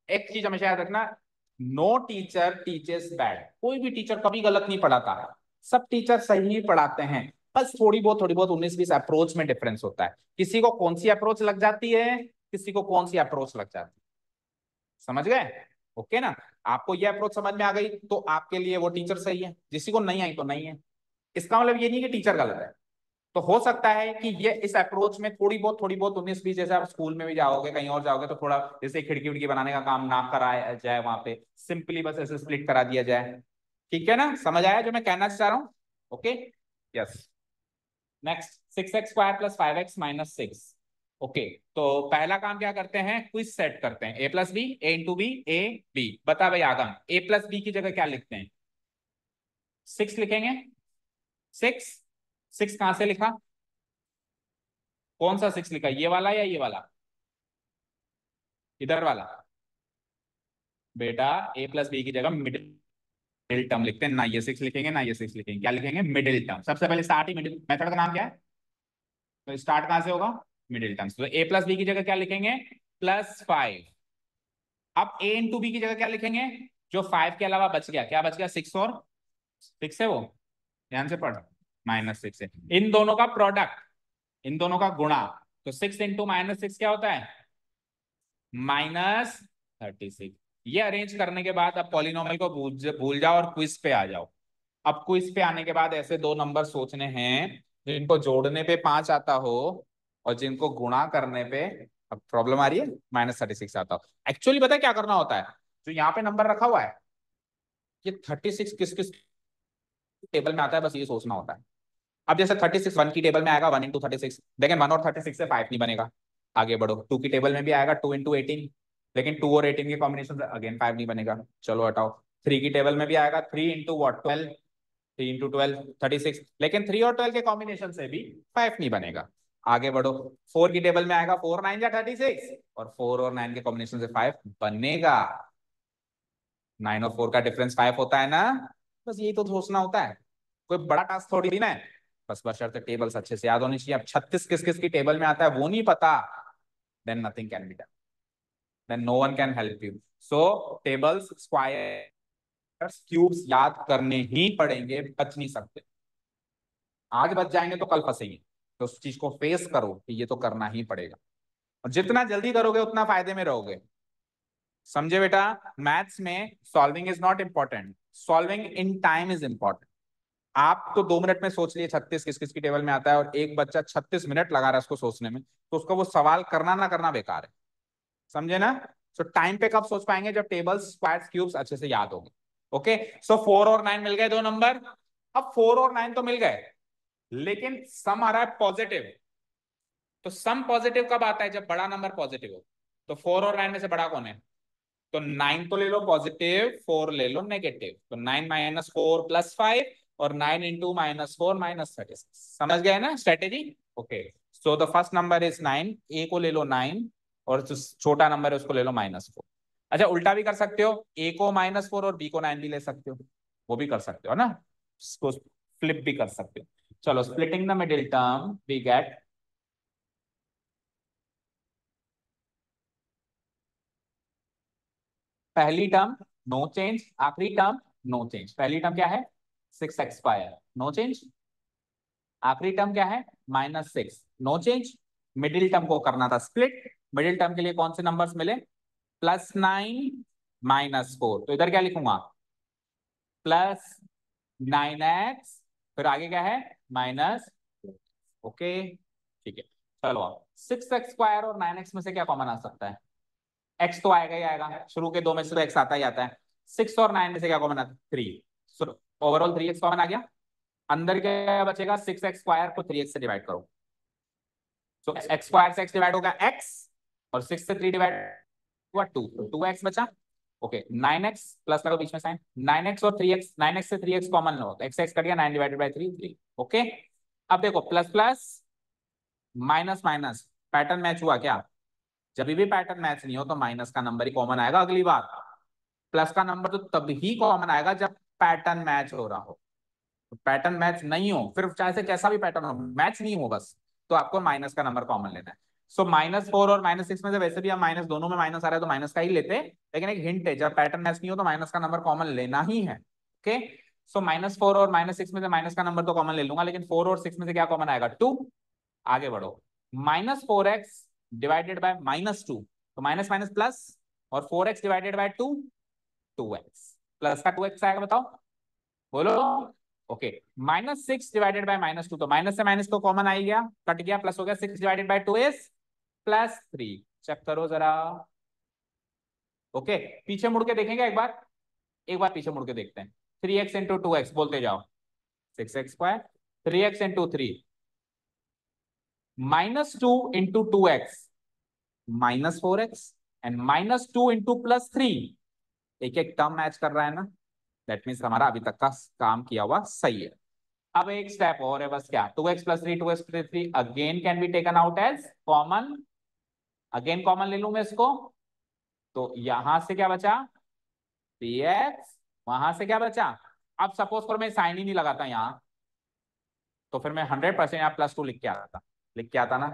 एक चीज हमेशा याद रखना, नो टीचर टीचर्स बैड, कोई भी टीचर कभी गलत नहीं पढ़ाता है, सब टीचर सही ही पढ़ाते हैं। बस थोड़ी बहुत 19-20 अप्रोच में डिफरेंस होता है, किसी को कौन सी अप्रोच लग जाती है, किसी को कौन सी अप्रोच लग जाती है। समझ गए? ओके ना? आपको ये अप्रोच समझ में आ गई तो आपके लिए वो टीचर सही है, किसी को नहीं आई तो नहीं है। इसका मतलब ये नहीं कि टीचर गलत है। तो हो सकता है कि ये इस अप्रोच में थोड़ी बहुत 19-20, जैसे आप स्कूल में भी जाओगे कहीं और जाओगे तो थोड़ा जैसे खिड़की उड़की बनाने का काम ना कराया जाए, वहां पे सिंपली बस ऐसे स्प्लिट करा दिया जाए। ठीक है ना, समझ आया जो मैं कहना चाह रहा हूँ? Okay yes. Next 6x² + 5x - 6। Okay, तो पहला काम क्या करते हैं, क्विज सेट करते हैं। a+b, a×b, a b। बता भाई आगम, a+b की जगह क्या लिखते हैं? 6 लिखेंगे। 6 6 कहां से लिखा? कौन सा 6 लिखा, ये वाला या ये वाला? इधर वाला। बेटा a+b की जगह मिडिल टर्म लिखते हैं, ना ये 6 लिखेंगे ना ये 6 लिखेंगे, क्या लिखेंगे? Middle term. सबसे पहले स्टार्ट ही मिडिल, मेथड का नाम क्या है? तो स्टार्ट कहां से होगा? Middle term. तो a+b की जगह क्या लिखेंगे? +5। अब a×b की जगह क्या लिखेंगे? जो 5 के अलावा बच गया, क्या बच गया? 6 और 6 है वो, ध्यान से पढ़। -6 है। इन दोनों का प्रोडक्ट, इन दोनों का गुणा। तो 6 × -6 क्या होता है? -36। ये अरेंज करने के बाद अब पॉलिनोमियल को भूल जाओ और क्विज पे आ जाओ। अब क्विज पे आने के बाद ऐसे दो नंबर सोचने हैं जिनको जोड़ने पे 5 आता हो और जिनको गुणा करने पे, अब प्रॉब्लम आ रही है, -36 आता हो। एक्चुअली पता है क्या करना होता है? जो यहाँ पे नंबर रखा हुआ है, ये 36 किस किस टेबल में आता है, बस ये सोचना होता है। अब जैसे 36 1 की टेबल में आएगा, 1 × 36, लेकिन 1 और 36 से 5 नहीं बनेगा। आगे बढ़ो, 2 की टेबल में भी आएगा, 2 × 18, लेकिन 2 और 18 के कॉम्बिनेशन से अगेन 5 नहीं बनेगा। चलो हटाओ। 3 की टेबल में भी आएगा, 3 × what 12, 3 × 12 36, लेकिन 3 और 12 के कॉम्बिनेशन से भी 5 नहीं बनेगा। आगे बढ़ो, 4 की टेबल में आएगा, 4 9 या 36, और 4 और 9 के कॉम्बिनेशन से 5 बनेगा। 9 और 4 का डिफरेंस 5 होता है ना। बस यही तो सोचना होता है, कोई बड़ा टास्क थोड़ी देना है। बस बशर्ते टेबल्स अच्छे से याद होनी चाहिए। अब 36 किस किस की टेबल में आता है वो नहीं पता, then nothing can be done, then no one can help you. So tables, squares, cubes याद करने ही पड़ेंगे, बच नहीं सकते। आज बच जाएंगे तो कल फंसेंगे। तो उस चीज को फेस करो कि ये तो करना ही पड़ेगा, और जितना जल्दी करोगे उतना फायदे में रहोगे। समझे बेटा? मैथ्स में solving is not important, solving in time is important. आप तो 2 मिनट में सोच लिए 36 किस किस की टेबल में आता है, और एक बच्चा 36 मिनट लगा रहा है उसको सोचने में, तो उसको वो सवाल करना ना करना बेकार है। समझे ना? सो टाइम पे कब सोच पाएंगे? जब टेबल्स, स्क्वायर्स, क्यूब्स अच्छे से याद होंगे। ओके, सो 4 और 9 मिल गए, दो नंबर। अब 4 और 9 तो मिल गए, लेकिन सम आ रहा है पॉजिटिव। तो सम पॉजिटिव कब आता है? जब बड़ा नंबर पॉजिटिव हो। तो 4 और 9 में से बड़ा कौन है? तो 9 तो ले लो पॉजिटिव, 4 ले लो नेगेटिव। तो 9 - 4 + 5, और 9 × -4 -36। समझ गए ना strategy? Okay, so the first number is 9, ए को ले लो 9, और जो छोटा नंबर है उसको ले लो -4। अच्छा, उल्टा भी कर सकते हो, ए को -4 और बी को 9 भी ले सकते हो, वो भी कर सकते हो ना, इसको फ्लिप भी कर सकते हो। चलो, splitting the middle term we get, पहली टर्म नो चेंज, आखिरी टर्म नो चेंज। पहली टर्म क्या है? 6x², no change. आखिरी टर्म क्या है? -6, नो चेंज। मिडिल टर्म को करना था स्प्लिट। मिडिल टर्म के लिए कौन से नंबर्स मिले? +9 -4। तो इधर क्या लिखूंगा? +9x, फिर आगे क्या है? माइनस। ओके, ठीक है। चलो, अब 6x² और 9x में से क्या कॉमन आ सकता है? एक्स तो आएगा ही आएगा, शुरू के दो में से तो एक्स आता ही आता है। 6 और 9 में से क्या कॉमन आता है? 3। सो ओवरऑल 3x कॉमन आ गया। अंदर क्या बचेगा? 6x² को 3x से डिवाइड करो। सो x² से x डिवाइड होगा x, और 6 से 3 डिवाइड हुआ 2, तो 2x बचा। ओके, 9x प्लस लगाओ बीच में साइन, 9x और 3x, 9x से 3x कॉमन लो, तो x कट गया, 9 डिवाइडेड बाय 3 3। ओके, अब देखो plus plus minus minus, pattern match हुआ क्या? जब भी पैटर्न मैच नहीं हो तो माइनस का नंबर ही कॉमन आएगा अगली बार। प्लस का नंबर तो तभी कॉमन आएगा जब पैटर्न मैच हो रहा हो। तो पैटर्न मैच नहीं हो, फिर चाहे से कैसा भी पैटर्न हो, मैच नहीं हो बस, तो आपको माइनस का नंबर कॉमन लेना है। सो -4 और -6 में से वैसे भी हम माइनस, दोनों में माइनस आ रहा है तो माइनस का ही लेते हैं, लेकिन एक हिंट है, जब पैटर्न मैच नहीं हो तो माइनस का नंबर कॉमन लेना ही है। ओके, सो -4 और -6 में से माइनस का नंबर तो कॉमन ले लूंगा, लेकिन 4 और 6 में से क्या कॉमन आएगा? 2। आगे बढ़ो, -4x डिवाइडेड बाय -2, तो माइनस माइनस प्लस, और 4x divided by 2, 2x, plus का 2x आएगा, बताओ बोलो। ओके, -6 डिवाइडेड बाय -2, तो माइनस से माइनस तो कॉमन आ ही गया, कट गया, प्लस हो गया, 6 डिवाइडेड बाय 2 इज +3। चेक करो जरा। ओके, पीछे मुड़ के देखेंगे एक बार, एक बार पीछे मुड़ के देखते हैं। 3x × 2x बोलते जाओ, 6x², 3x into 3, -2 into 2x, -4x, and -2 into +3। एक एक टर्म मैच कर रहा है ना, दैट मीन्स हमारा अभी तक का काम किया हुआ सही है। अब एक स्टेप और है बस, क्या, 2x + 3, 2x + 3 again can be taken out as common, again common ले लूं मैं इसको, तो यहां से क्या बचा 3x, वहां से क्या बचा। अब सपोज करो मैं साइन ही नहीं लगाता यहां, तो फिर मैं 100% यहाँ +2 लिख के आता ना।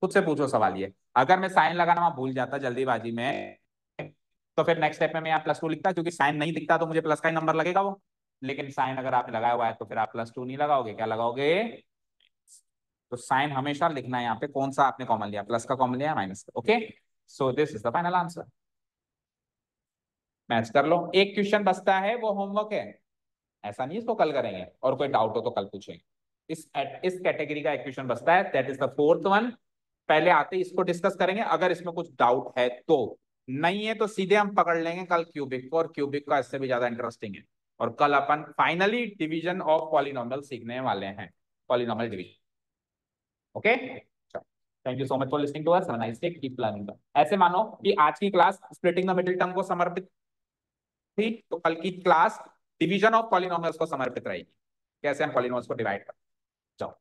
खुद से पूछो सवाल ये, अगर मैं साइन लगाना वहां भूल जाता जल्दीबाजी में, तो फिर नेक्स्ट स्टेप में मैं यहाँ +2 लिखता, क्योंकि साइन नहीं दिखता तो मुझे प्लस का ही नंबर लगेगा वो। लेकिन साइन अगर आपने लगाया हुआ है तो फिर आप +2 नहीं लगाओगे, क्या लगाओगे। तो साइन हमेशा लिखना है यहाँ पे, कौन सा आपने कॉमन लिया, प्लस का कॉमन लिया, माइनस का। Okay, so this is the final answer. Match कर लो। एक क्वेश्चन बचता है, वो होमवर्क है, ऐसा नहीं इसको कल करेंगे, और कोई डाउट हो तो कल पूछेंगे। इस कैटेगरी का एक क्वेश्चन बचता है, that is the 4th one. पहले आते ही इसको डिस्कस करेंगे, अगर इसमें कुछ डाउट है तो, नहीं है तो सीधे हम पकड़ लेंगे कल क्यूबिक को, और क्यूबिक का इससे भी ज्यादा इंटरेस्टिंग है। और कल अपन फाइनली डिवीजन ऑफ पॉलिनोमियल सीखने वाले हैं, polynomial division. Okay, thank you so much for listening to us, have a nice day, keep learning. ऐसे मानो कि आज की class splitting the middle term को समर्पित थी, तो कल की क्लास डिवीजन ऑफ पॉलिनोमियल्स को समर्पित रहेगी, कैसे हम पॉलिनोमियल्स को डिवाइड करते हैं। चलो।